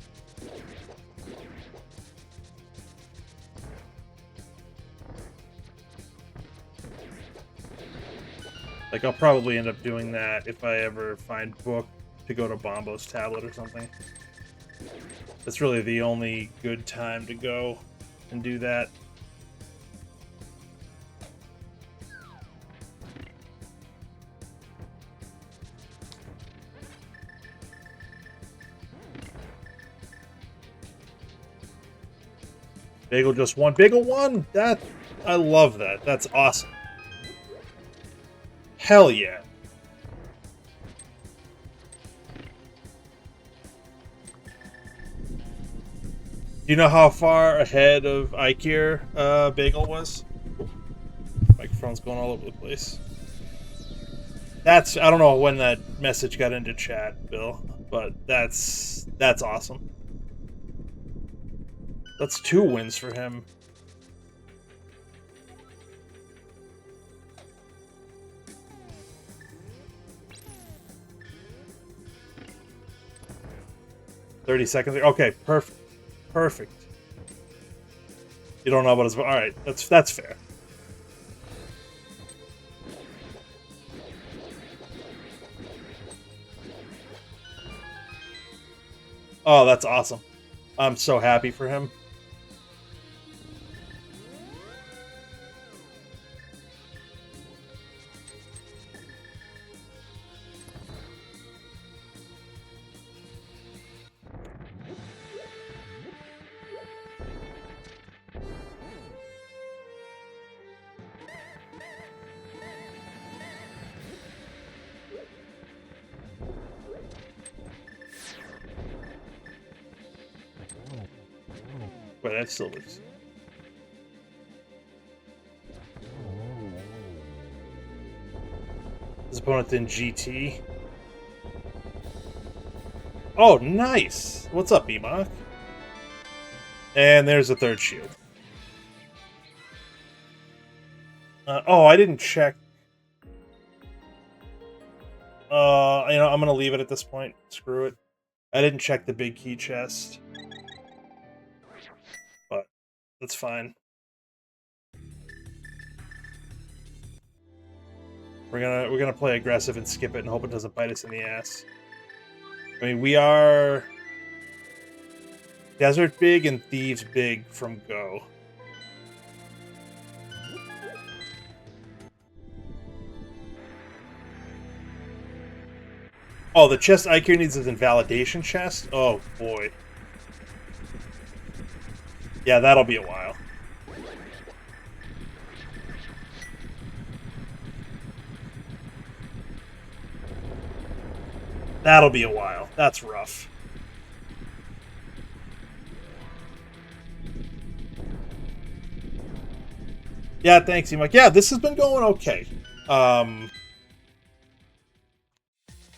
Like, I'll probably end up doing that if I ever find book to go to Bombo's tablet or something. That's really the only good time to go and do that. Bagel just won. Bagel won! I love that. That's awesome. Hell yeah. Do you know how far ahead of Ikir Bagel was? Microphone's going all over the place. I don't know when that message got into chat, Bill, but that's awesome. That's 2 wins for him. "30 seconds. Okay, perfect. Perfect. You don't know about his. All right, that's fair. Oh, that's awesome. I'm so happy for him. But that still looks. His opponent in GT. Oh, nice! What's up, Emok? And there's a 3rd shield. Oh, I didn't check. You know, I'm gonna leave it at this point. Screw it. I didn't check the big key chest. But that's fine. We're gonna play aggressive and skip it and hope it doesn't bite us in the ass. I mean, we are Desert Big and Thieves Big from Go. Oh, the chest Ikir needs is Invalidation chest? Oh, boy. Yeah, that'll be a while. That'll be a while. That's rough. Yeah, thanks, Emok. Yeah, this has been going okay.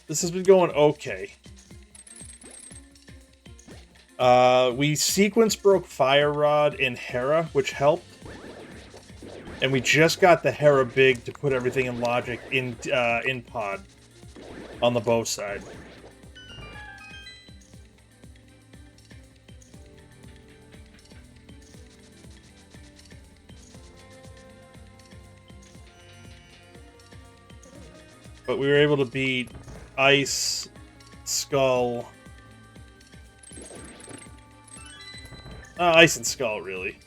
This has been going okay. We sequence broke Fire Rod in Hera, which helped. And we just got the Hera Big to put everything in logic in pod on the bow side. But we were able to beat Ice, Skull. Ice and Skull, really.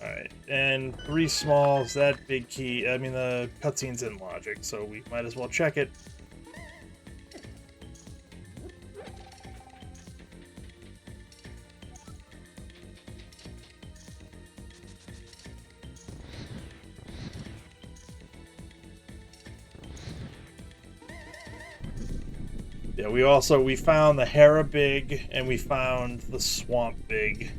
Alright, and 3 smalls, that big key. I mean, the cutscene's in logic, so we might as well check it. Yeah, we found the Hera Big, and we found the Swamp Big.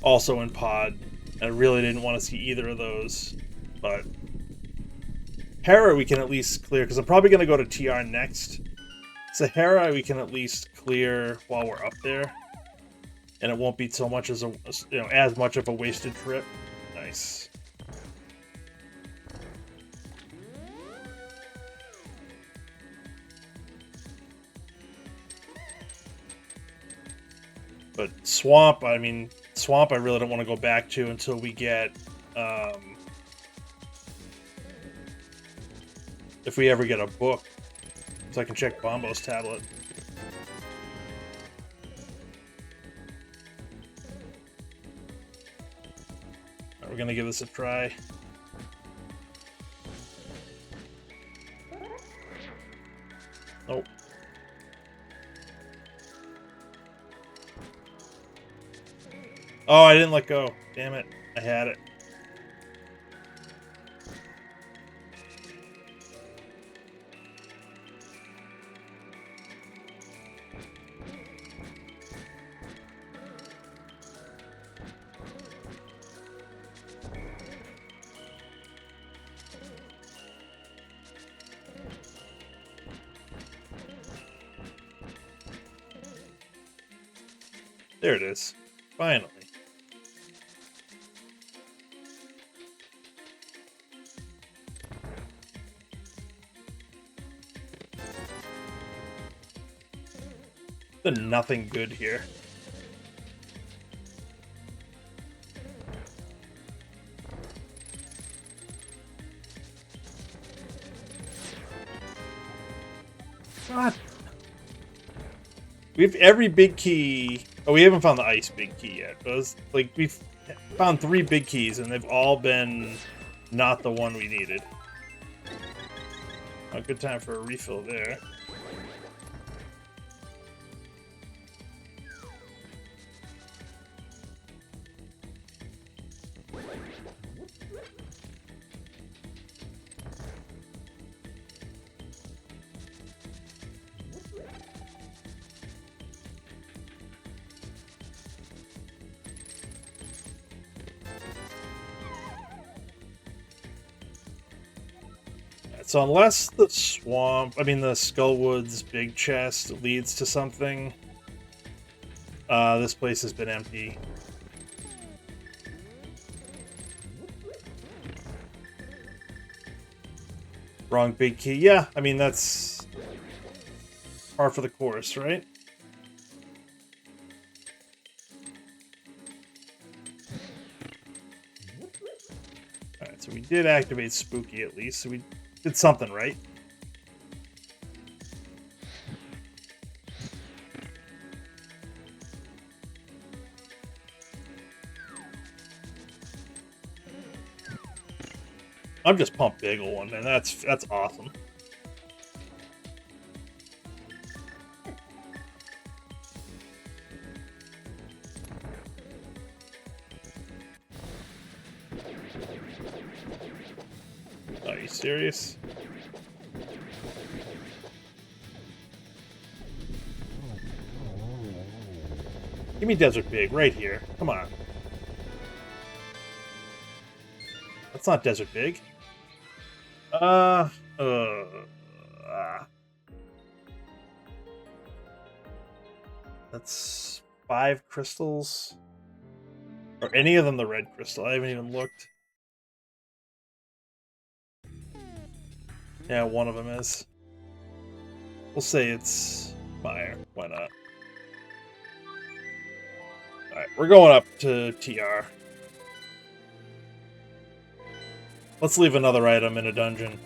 Also in Pod. I really didn't want to see either of those, but Hera we can at least clear, because I'm probably going to go to TR next. So Hera we can at least clear while we're up there, and it won't be so much as as much of a wasted trip. Nice. But Swamp, I mean, Swamp I really don't want to go back to until we get, if we ever get a book, so I can check Bombo's tablet. Right, we're gonna give this a try. Nope. Oh, I didn't let go. Damn it. I had it. There it is. Finally. Nothing good here. God. We have every big key. Oh, we haven't found the ice big key yet. But it's like we've found 3 big keys, and they've all been not the one we needed. A good time for a refill there. So unless the the Skullwoods big chest leads to something, this place has been empty. Wrong big key. Yeah, I mean, that's par for the course, right? Alright, so we did activate Spooky at least, so we did something right. I'm just pumped Bagel one, man. That's awesome. Are you serious? Give me Desert Big right here. Come on. That's not Desert Big. That's 5 crystals. Are any of them the red crystal? I haven't even looked. Yeah, one of them is. We'll say it's fire. Why not? Alright, we're going up to TR. Let's leave another item in a dungeon.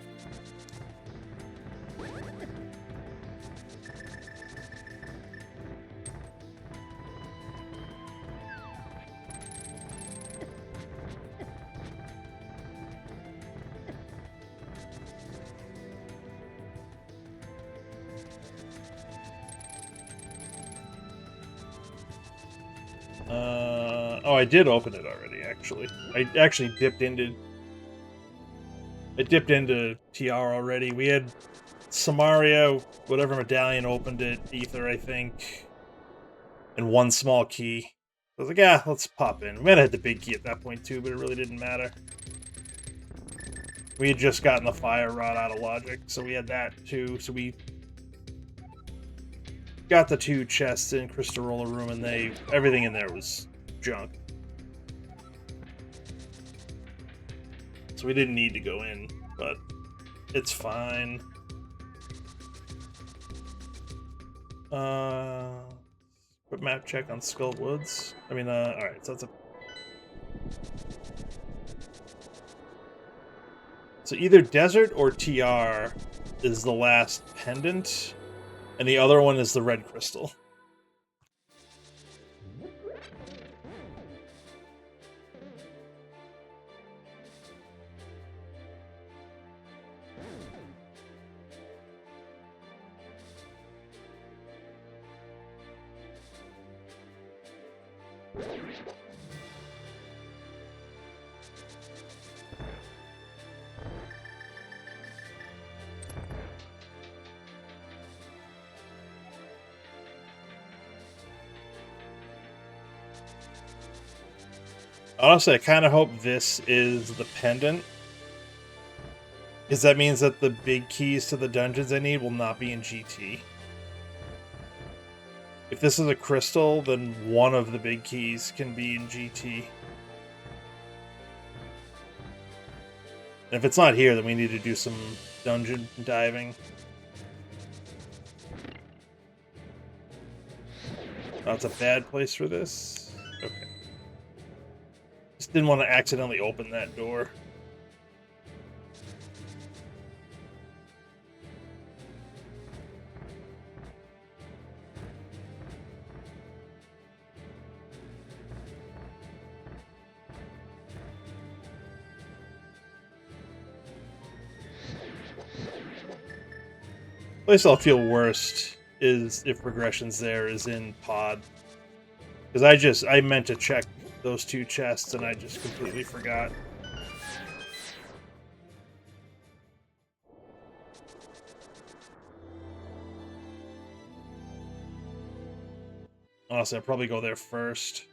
Oh, I did open it already, actually. I actually dipped into TR already. We had Samaria, whatever medallion opened it, ether, I think, and one small key. I was like, yeah, let's pop in. We might have had the big key at that point too, but it really didn't matter. We had just gotten the fire rod out of logic, so we had that too. So we got the 2 chests in Crystal Roller Room, and everything in there was junk. So we didn't need to go in, but it's fine. Quick map check on Skull Woods. Alright, so that's a... So either Desert or TR is the last pendant, and the other one is the red crystal. Honestly, I kind of hope this is the pendant, because that means that the big keys to the dungeons I need will not be in GT. If this is a crystal, then one of the big keys can be in GT. And if it's not here, then we need to do some dungeon diving. Oh, it's a bad place for this? Okay. Just didn't want to accidentally open that door. Place I'll feel worst is if progressions there is in pod. Because I meant to check those 2 chests and I just completely forgot. Honestly, I'll probably go there first.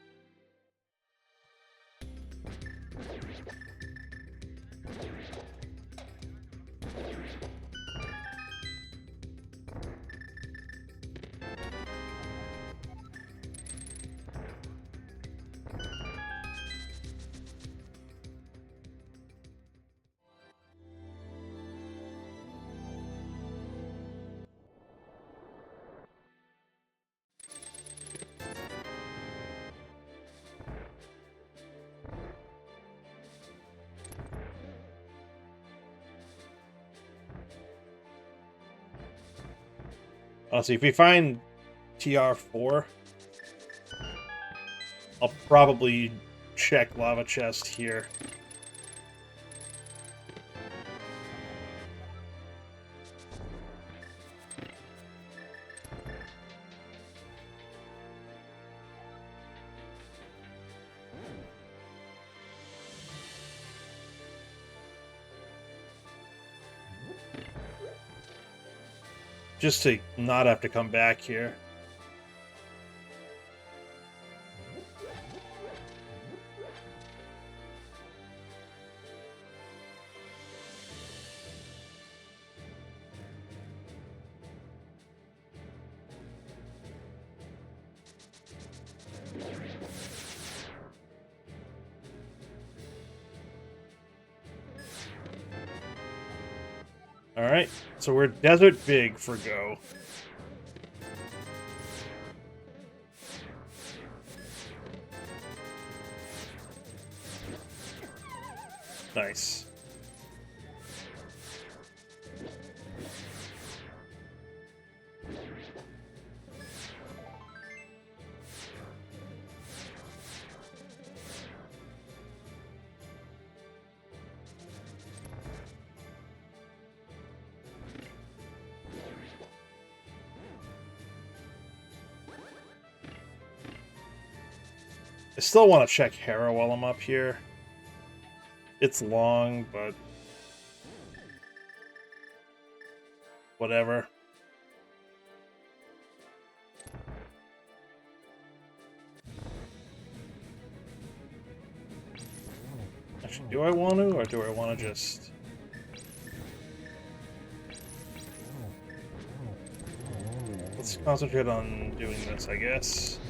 Honestly, if we find TR4, I'll probably check Lava Chest here. Just to not have to come back here. Alright, so we're Desert Big for go. Nice. I still want to check Hera while I'm up here. It's long, but whatever. Actually, do I want to, or do I want to just... Let's concentrate on doing this, I guess.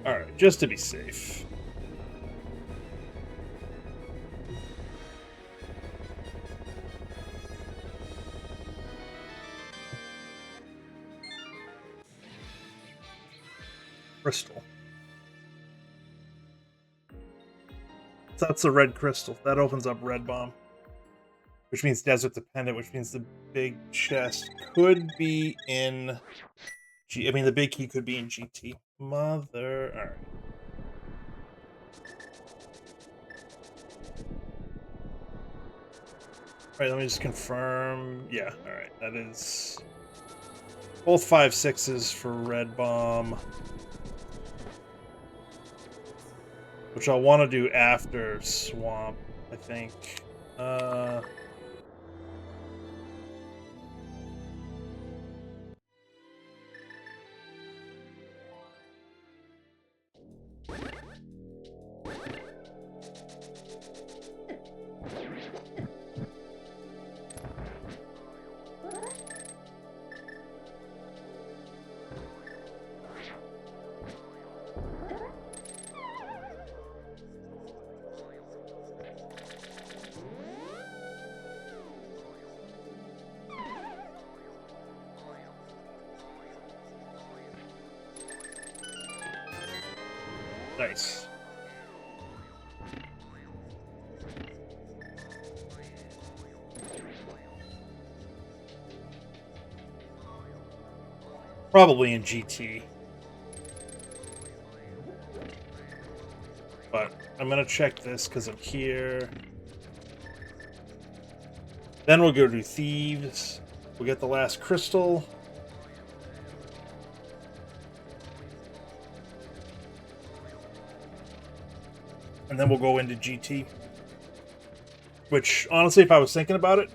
Alright, just to be safe. Crystal. So that's a red crystal. That opens up red bomb. Which means desert dependent, which means the big chest could be in... I mean, the big key could be in GT. Mother... Alright. Alright, let me just confirm. Yeah, alright. That is... both 5/6s for red bomb. Which I'll want to do after Swamp, I think. Nice. Probably in GT. But I'm gonna check this because I'm here. Then we'll go to Thieves. We'll get the last crystal. And then we'll go into GT. Which, honestly, if I was thinking about it,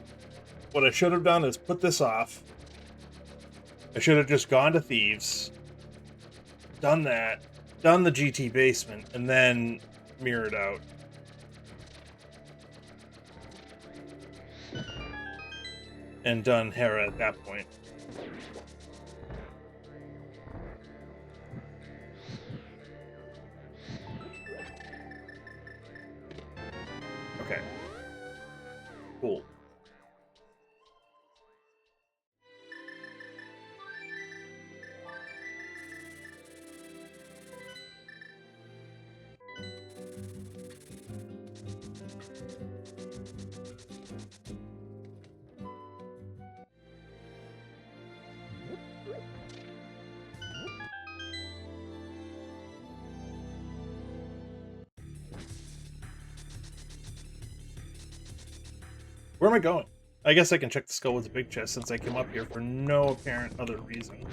what I should have done is put this off. I should have just gone to Thieves, done that, done the GT basement, and then mirrored out. And done Hera at that point. Okay. Cool. Where am I going? I guess I can check the skull with the big chest since I came up here for no apparent other reason.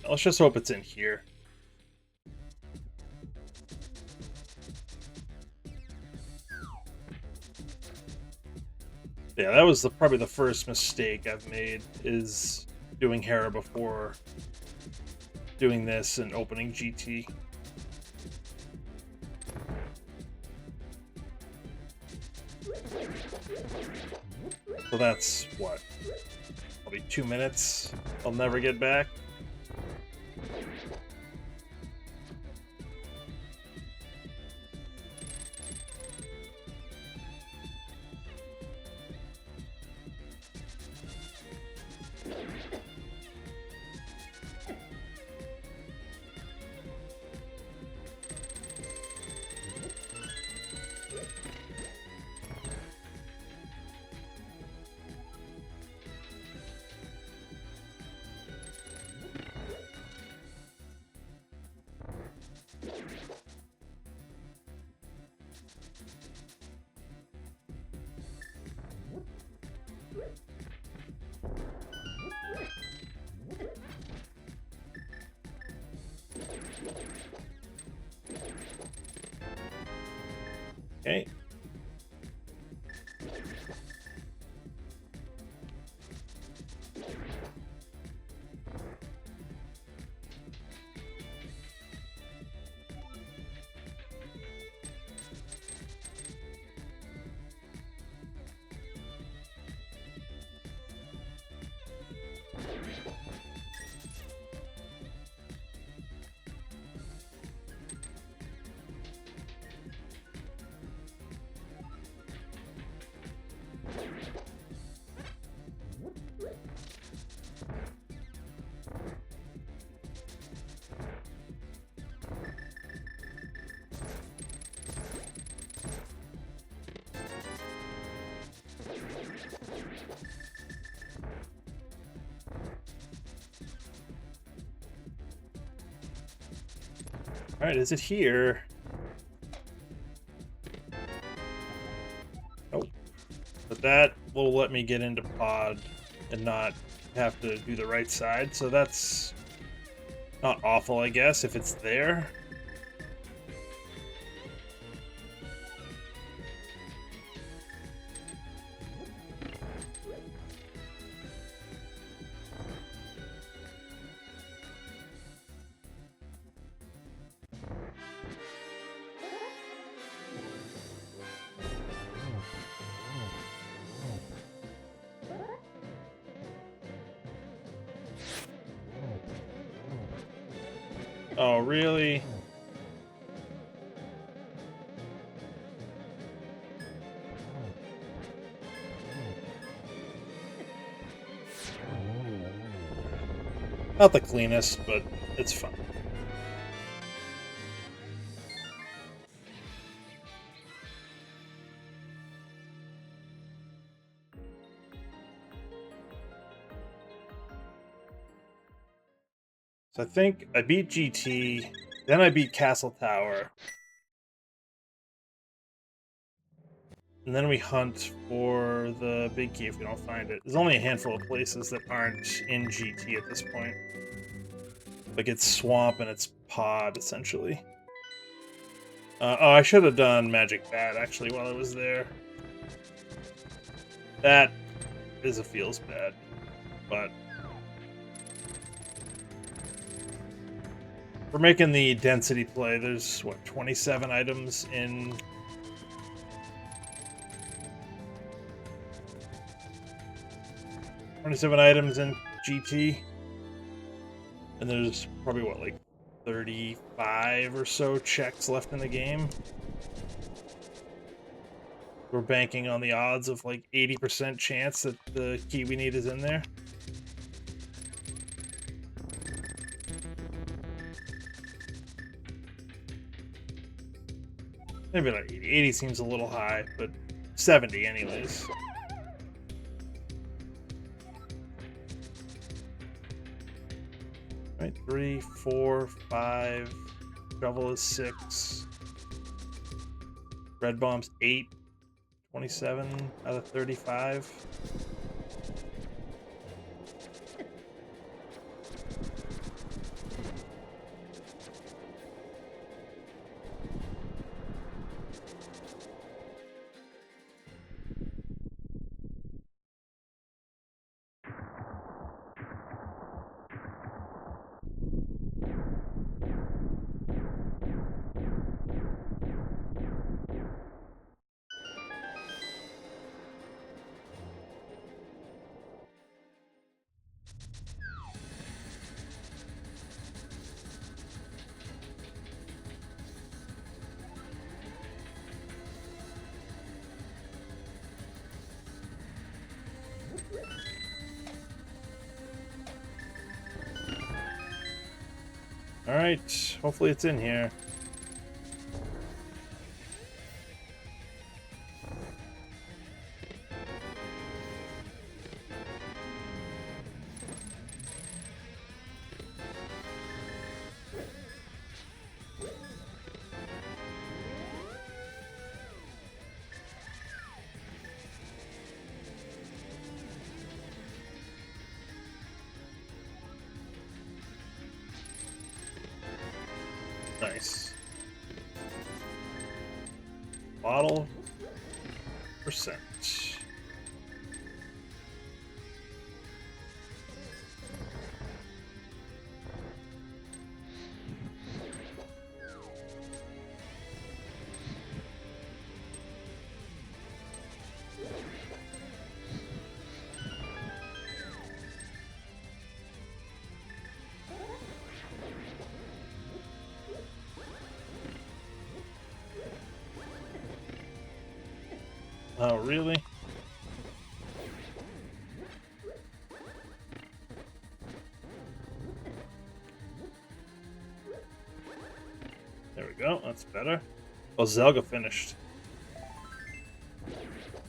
Let's just hope it's in here. Yeah, that was probably the first mistake I've made, is doing Hera before doing this and opening GT. So that's, what, probably 2 minutes I'll never get back. Okay. All right, is it here? Nope. But that will let me get into pod and not have to do the right side, so that's not awful, I guess, if it's there. Oh, really? Not the cleanest, but it's fine. So I think I beat GT, then I beat Castle Tower. And then we hunt for the big key if we don't find it. There's only a handful of places that aren't in GT at this point. Like it's swamp and it's pod, essentially. Oh, I should have done Magic Bat, actually, while I was there. That is a feels bad, but... We're making the density play. There's, what, 27 items in... 27 items in GT. And there's probably, what, like 35 or so checks left in the game. We're banking on the odds of like 80% chance that the key we need is in there. Maybe not 80. 80 seems a little high, but 70 anyways. Right, 3, 4, 5. Shovel is 6. Red bomb's 8. 27 out of 35. Alright, hopefully it's in here. Nice. Bottle percent. Oh, really? There we go. That's better. Oh, Zelga finished.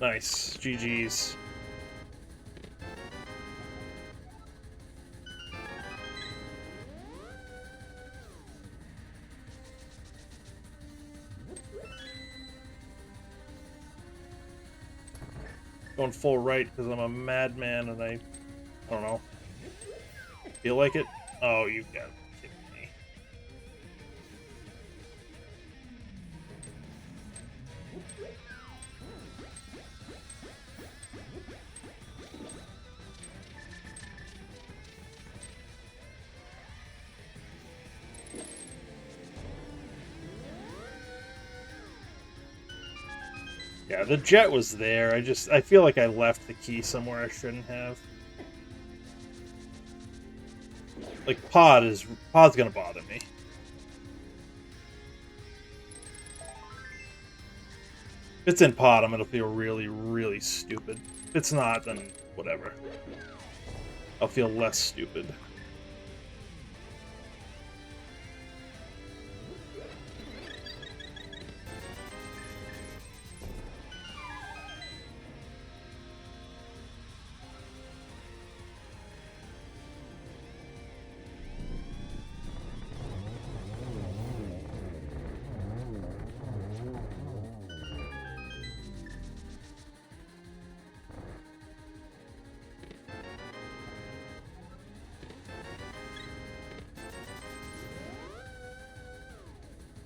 Nice. GG's. Going full right because I'm a madman and I don't know. Feel like it? Oh, you've got to be kidding me. Yeah, the jet was there. I feel like I left the key somewhere I shouldn't have. Like, Pod's gonna bother me. If it's in Pod, I'm gonna feel really, really stupid. If it's not, then whatever. I'll feel less stupid.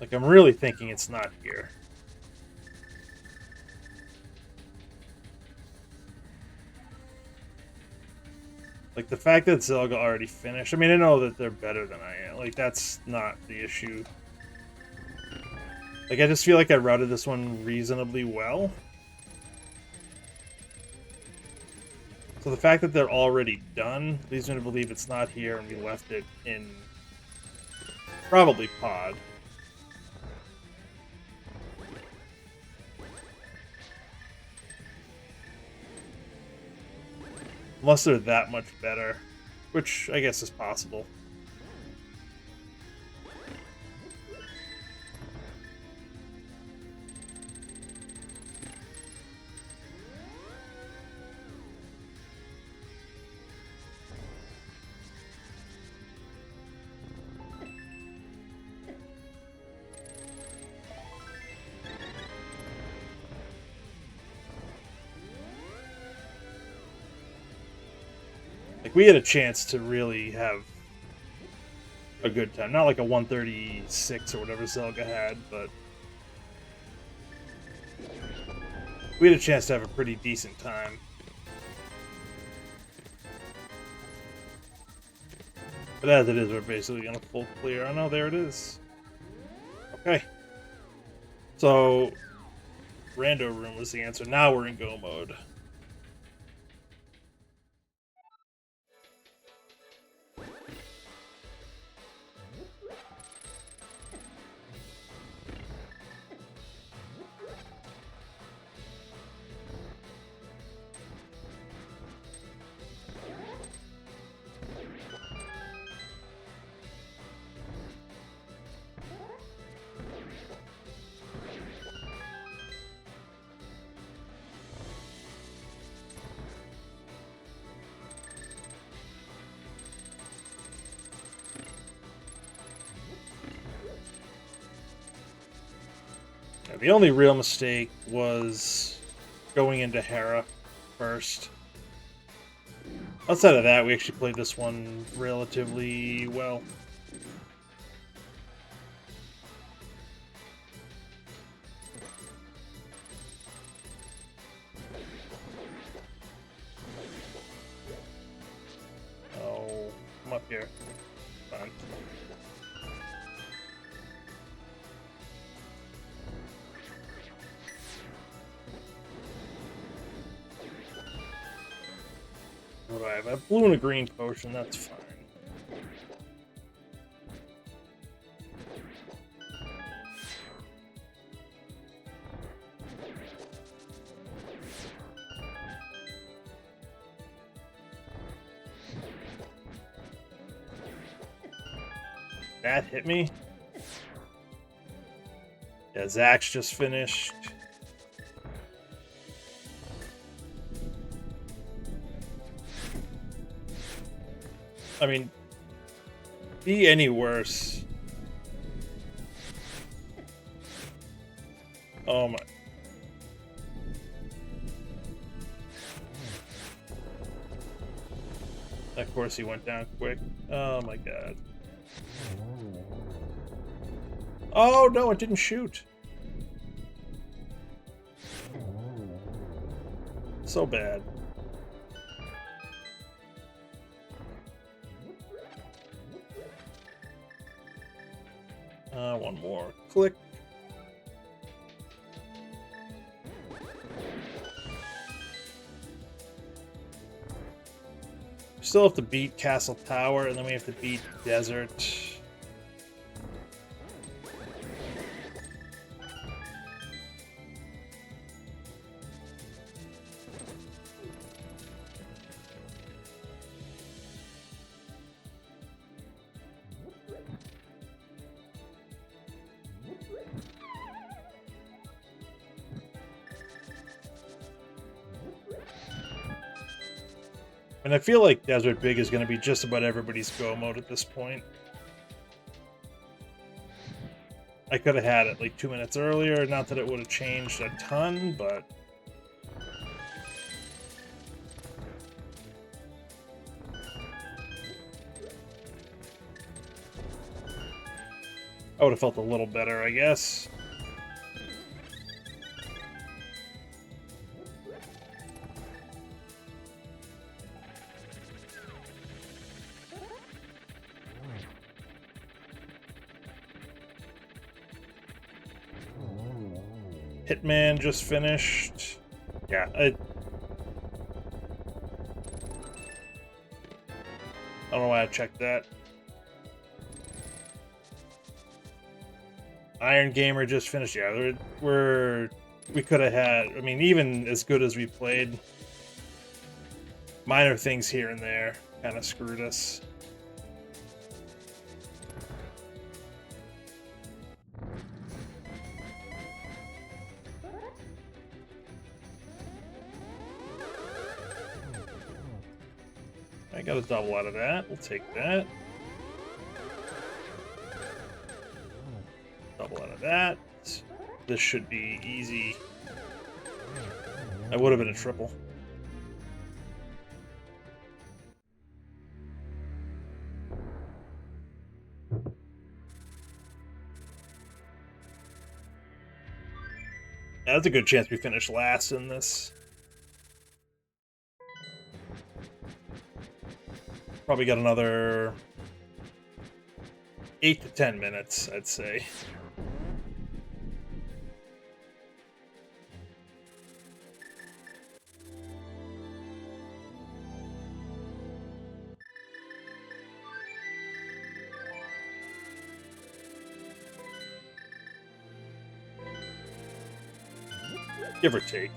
Like, I'm really thinking it's not here. Like, the fact that Zelga already finished... I mean, I know that they're better than I am. Like, that's not the issue. Like, I just feel like I routed this one reasonably well. So the fact that they're already done leads me to believe it's not here and we left it in... probably Pod. Unless they're that much better, which I guess is possible. Like, we had a chance to really have a good time. Not like a 136 or whatever Zelga had, but we had a chance to have a pretty decent time. But as it is, we're basically going to full clear. Oh no, there it is. Okay. So, Rando Room was the answer. Now we're in go mode. The only real mistake was going into Hera first. Outside of that, we actually played this one relatively well. Oh, I'm up here. Fine. What do I have? A blue and a green potion, that's fine. That hit me. Yeah, Zach's just finished. I mean, be any worse. Oh my. Of course he went down quick. Oh my god. Oh no, it didn't shoot. So bad. One more. Click. We still have to beat Castle Tower, and then we have to beat Desert. And I feel like Desert Big is going to be just about everybody's go mode at this point. I could have had it like 2 minutes earlier, not that it would have changed a ton, but... I would have felt a little better, I guess. Hitman just finished. Yeah, I don't know why I checked that. Iron Gamer just finished. Yeah, we could have had. I mean, even as good as we played, minor things here and there kind of screwed us. I got a double out of that. We'll take that. Double out of that. This should be easy. That would have been a triple. Yeah, that's a good chance we finish last in this. Probably got another 8 to 10 minutes, I'd say. Give or take.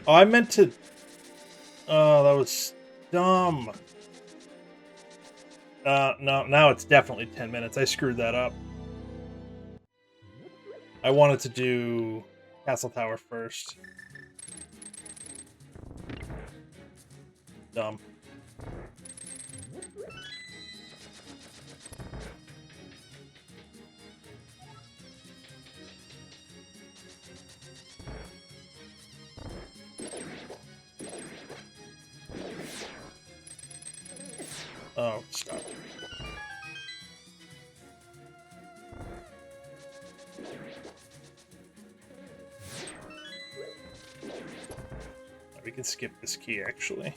Oh, I meant to... Oh, that was dumb. No, now it's definitely 10 minutes. I screwed that up. I wanted to do Castle Tower first. Dumb. Oh, stop. We can skip this key, actually.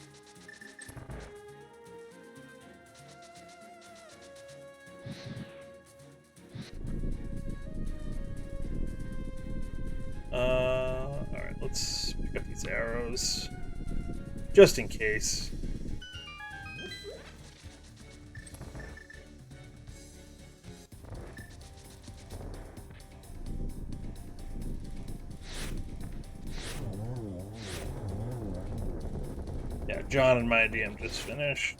Alright, let's pick up these arrows. Just in case. Yeah, John and my DM just finished.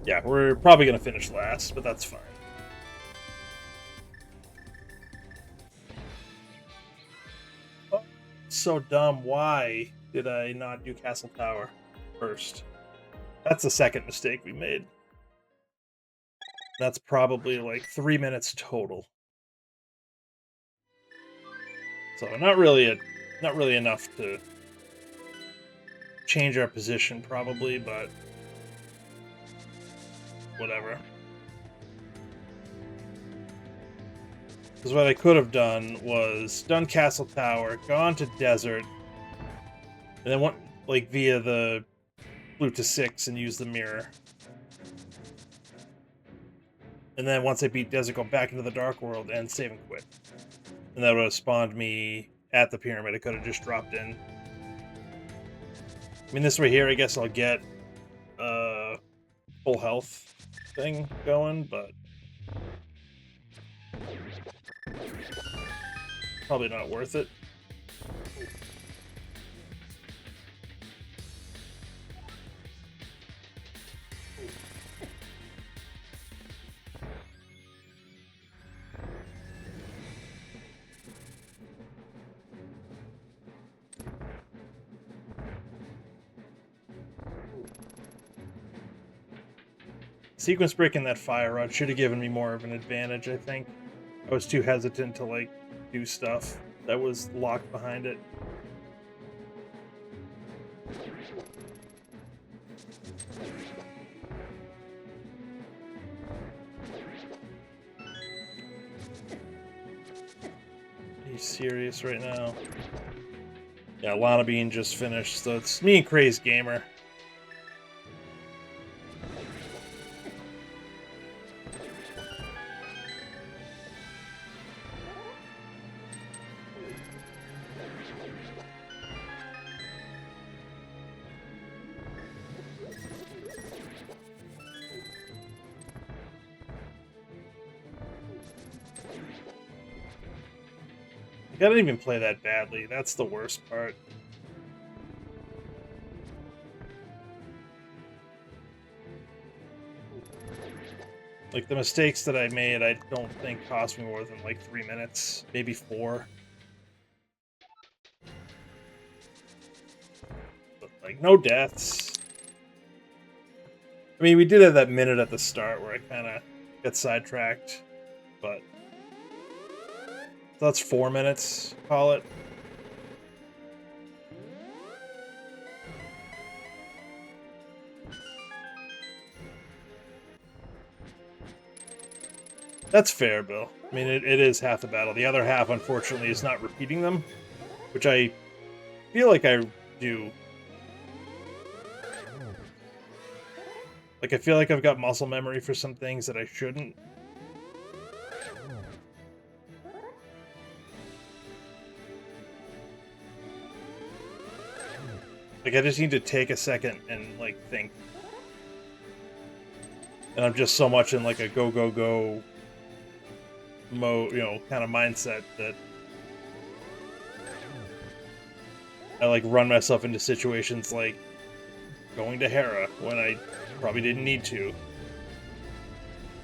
Yeah, we're probably gonna finish last, but that's fine. Oh, so dumb. Why did I not do Castle Tower first? That's the second mistake we made. That's probably like 3 minutes total. So not really enough to change our position, probably, but whatever. Because what I could have done was done Castle Tower, gone to Desert, and then went like via the Blue to 6 and use the mirror. And then once I beat Desert, go back into the Dark World and save and quit. And that would have spawned me at the pyramid. I could have just dropped in. I mean, this way here, I guess I'll get full health thing going, but probably not worth it. Sequence breaking that fire rod should have given me more of an advantage, I think. I was too hesitant to, like, do stuff that was locked behind it. Are you serious right now? Yeah, Lana Bean just finished, so it's me and Crazed Gamer. I didn't even play that badly. That's the worst part. Like, the mistakes that I made, I don't think cost me more than, like, 3 minutes. Maybe 4. But, like, no deaths. I mean, we did have that minute at the start where I kind of got sidetracked, but... So that's 4 minutes, call it. That's fair, Bill. I mean, it is half the battle. The other half, unfortunately, is not repeating them, which I feel like I do. Like, I feel like I've got muscle memory for some things that I shouldn't. Like, I just need to take a second and, like, think. And I'm just so much in, like, a go mode, you know, kind of mindset that I, like, run myself into situations like going to Hera when I probably didn't need to.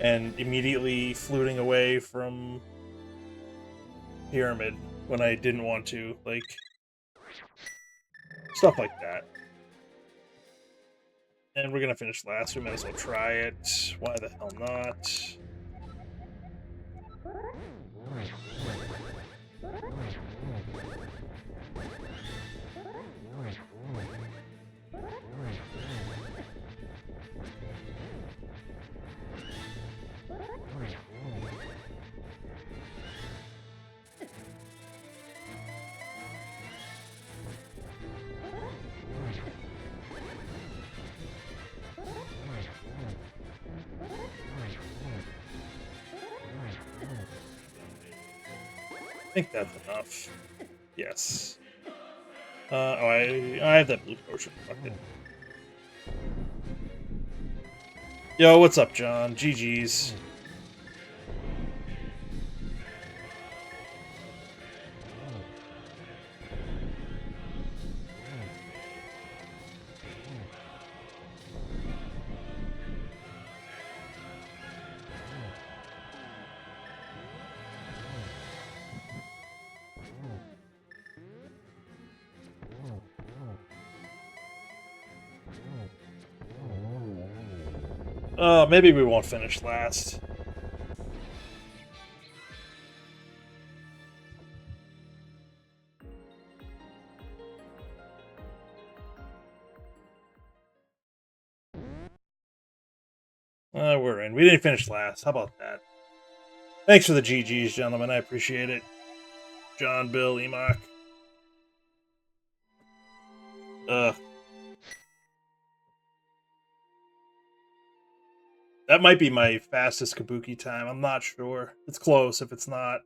And immediately fluting away from Pyramid when I didn't want to. Like... stuff like that. And we're gonna finish last. We might as well try it. Why the hell not? think that's enough. Yes. I have that blue potion. Fuck it. Yo, what's up, John? GG's. Maybe we won't finish last. We're in. We didn't finish last. How about that? Thanks for the GGs, gentlemen. I appreciate it. John, Bill, Enoch. That might be my fastest Cabookey time. I'm not sure. It's close if it's not.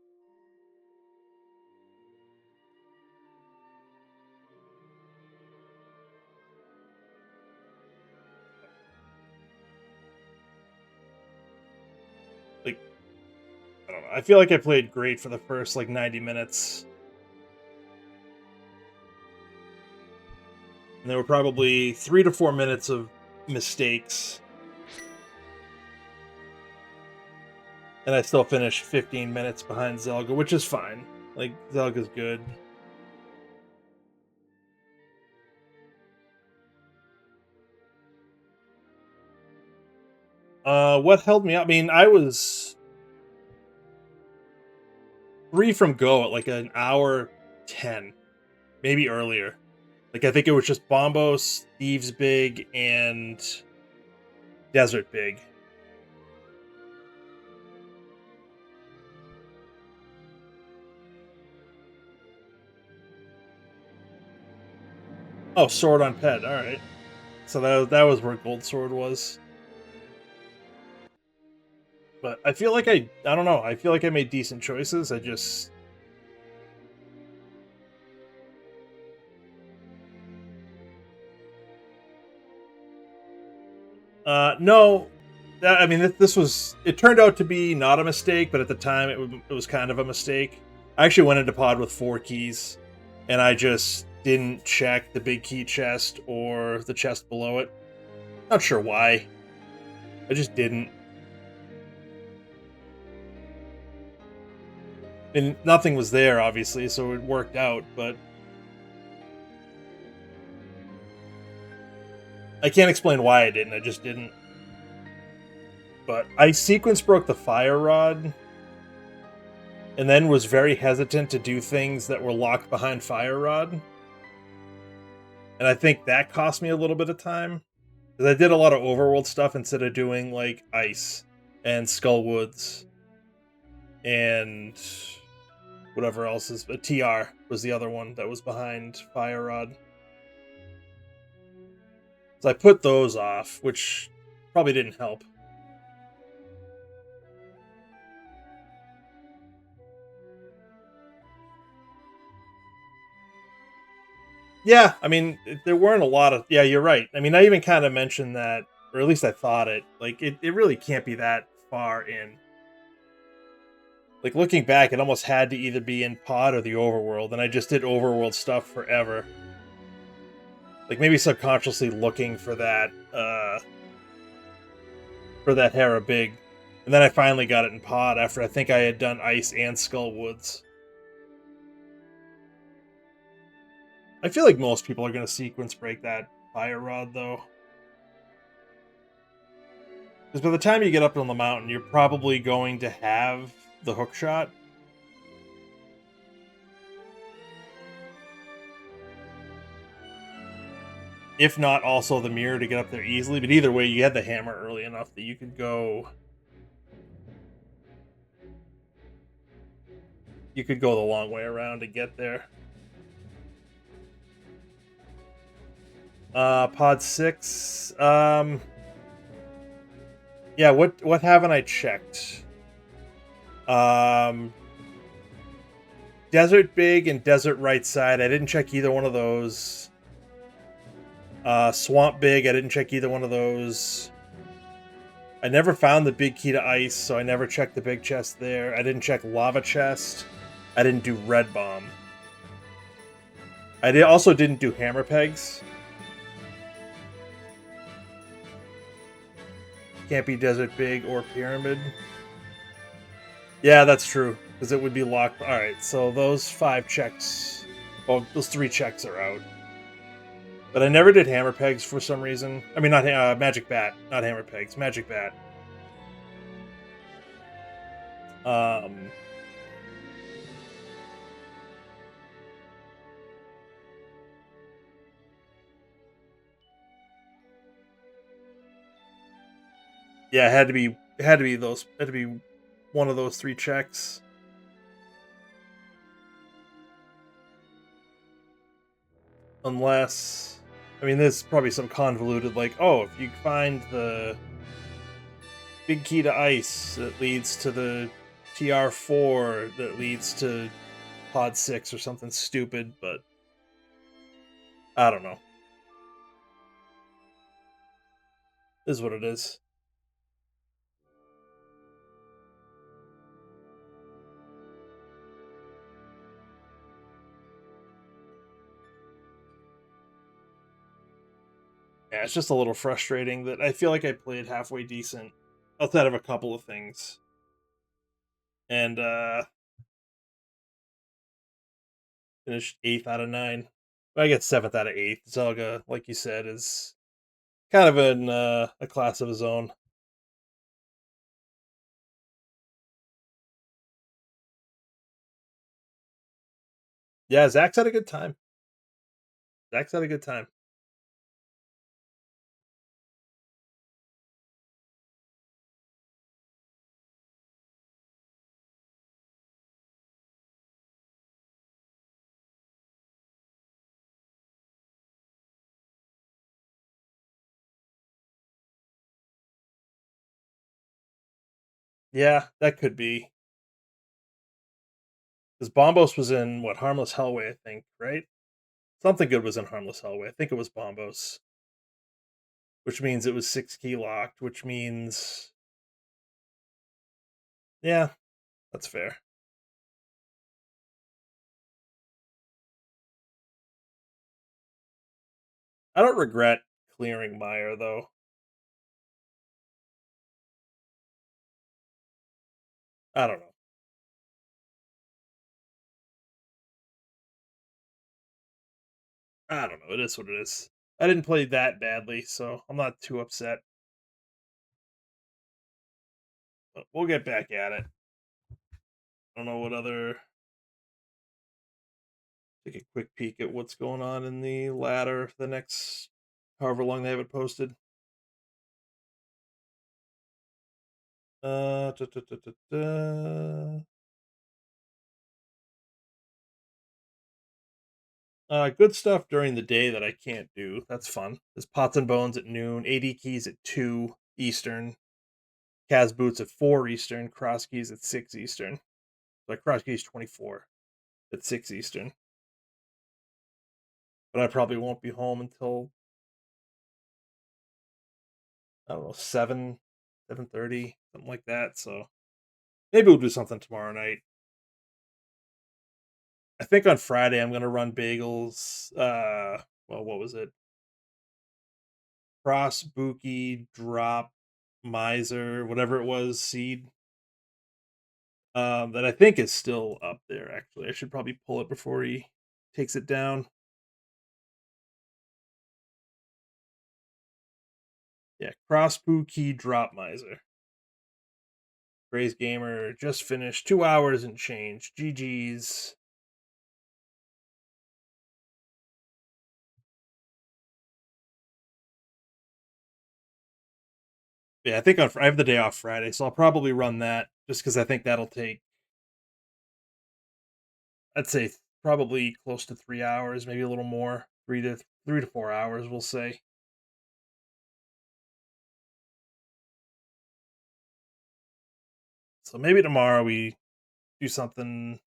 Like, I don't know. I feel like I played great for the first, 90 minutes. And there were probably 3 to 4 minutes of mistakes. And I still finished 15 minutes behind Zelga, which is fine. Zelga's good. What held me up? I mean, I was 3 from go at an hour 10. Maybe earlier. I think it was just Bombos, Thieves Big, and Desert Big. Oh, Sword on Pet. All right. So that was where Gold Sword was. But I feel like I don't know. I feel like I made decent choices. I just... no. I mean, this was... It turned out to be not a mistake, but at the time it was kind of a mistake. I actually went into pod with 4 keys, and I just didn't check the big key chest or the chest below it. Not sure why. I just didn't. And nothing was there, obviously, so it worked out, but... I can't explain why I didn't, I just didn't. But I sequence broke the fire rod, and then was very hesitant to do things that were locked behind fire rod. And I think that cost me a little bit of time. Because I did a lot of overworld stuff instead of doing, Ice and Skullwoods. And whatever else is... TR was the other one that was behind fire rod. So I put those off, which probably didn't help. Yeah, I mean, there weren't a lot of... Yeah, you're right. I mean, I even kind of mentioned that, or at least I thought it. It really can't be that far in. Looking back, it almost had to either be in pod or the overworld, and I just did overworld stuff forever. Maybe subconsciously looking for that Hera Big. And then I finally got it in pod after I think I had done Ice and Skullwoods. I feel like most people are going to sequence break that fire rod, though. Because by the time you get up on the mountain, you're probably going to have the hook shot. If not, also the mirror to get up there easily. But either way, you had the hammer early enough that you could go... You could go the long way around to get there. Pod 6. Yeah, what haven't I checked? Desert Big and Desert Right Side. I didn't check either one of those. Swamp Big. I didn't check either one of those. I never found the big key to ice, so I never checked the big chest there. I didn't check lava chest. I didn't do red bomb. Also didn't do hammer pegs. Can't be desert big or pyramid. Yeah, that's true, because it would be locked. All right, so those 5 checks, well, those 3 checks are out. But I never did hammer pegs for some reason. I mean, not magic bat, not hammer pegs, magic bat. Um, yeah, it had to be one of those 3 checks. Unless, I mean, there's probably some convoluted, like, oh, if you find the big key to ice that leads to the TR4 that leads to Pod 6 or something stupid, but I don't know. This is what it is. Yeah, it's just a little frustrating that I feel like I played halfway decent outside of a couple of things. And finished 8th out of 9. I get 7th out of 8th. Zelga, like you said, is kind of in a class of his own. Yeah, Zach's had a good time. Zach's had a good time. Yeah, that could be. Because Bombos was in, what, Harmless Hellway, I think, right? Something good was in Harmless Hellway. I think it was Bombos. Which means it was 6 key locked, which means. Yeah, that's fair. I don't regret clearing Meyer, though. I don't know. I don't know. It is what it is. I didn't play that badly, so I'm not too upset. But we'll get back at it. I don't know what other. Take a quick peek at what's going on in the ladder for the next however long they have it posted. Da, da, da, da, da. Good stuff during the day that I can't do. That's fun. There's Pots and Bones at noon, AD Keys at 2 Eastern, Kaz Boots at 4 Eastern, Cross Keys at 6 Eastern. Like Cross Keys 24 at 6 Eastern. But I probably won't be home until, I don't know, 7, 7:30, something like that. So maybe we'll do something tomorrow night. I think on Friday I'm gonna run bagels. Well, what was it? Cross, Buki, Drop, Miser, whatever it was, Seed. That I think is still up there. Actually, I should probably pull it before he takes it down. Yeah, Cross, Buki, Drop, Miser. Gray's Gamer just finished 2 hours and change. GG's. Yeah, I think I have the day off Friday, so I'll probably run that just because I think that'll take, I'd say, probably close to 3 hours, maybe a little more, 3 to 4 hours, we'll say. So maybe tomorrow we do something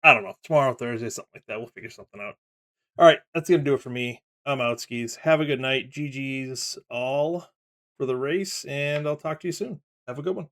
I don't know, tomorrow, Thursday, something like that. We'll figure something out. All right, that's gonna do it for me. I'm out, skis. Have a good night. GG's all for the race, and I'll talk to you soon. Have a good one.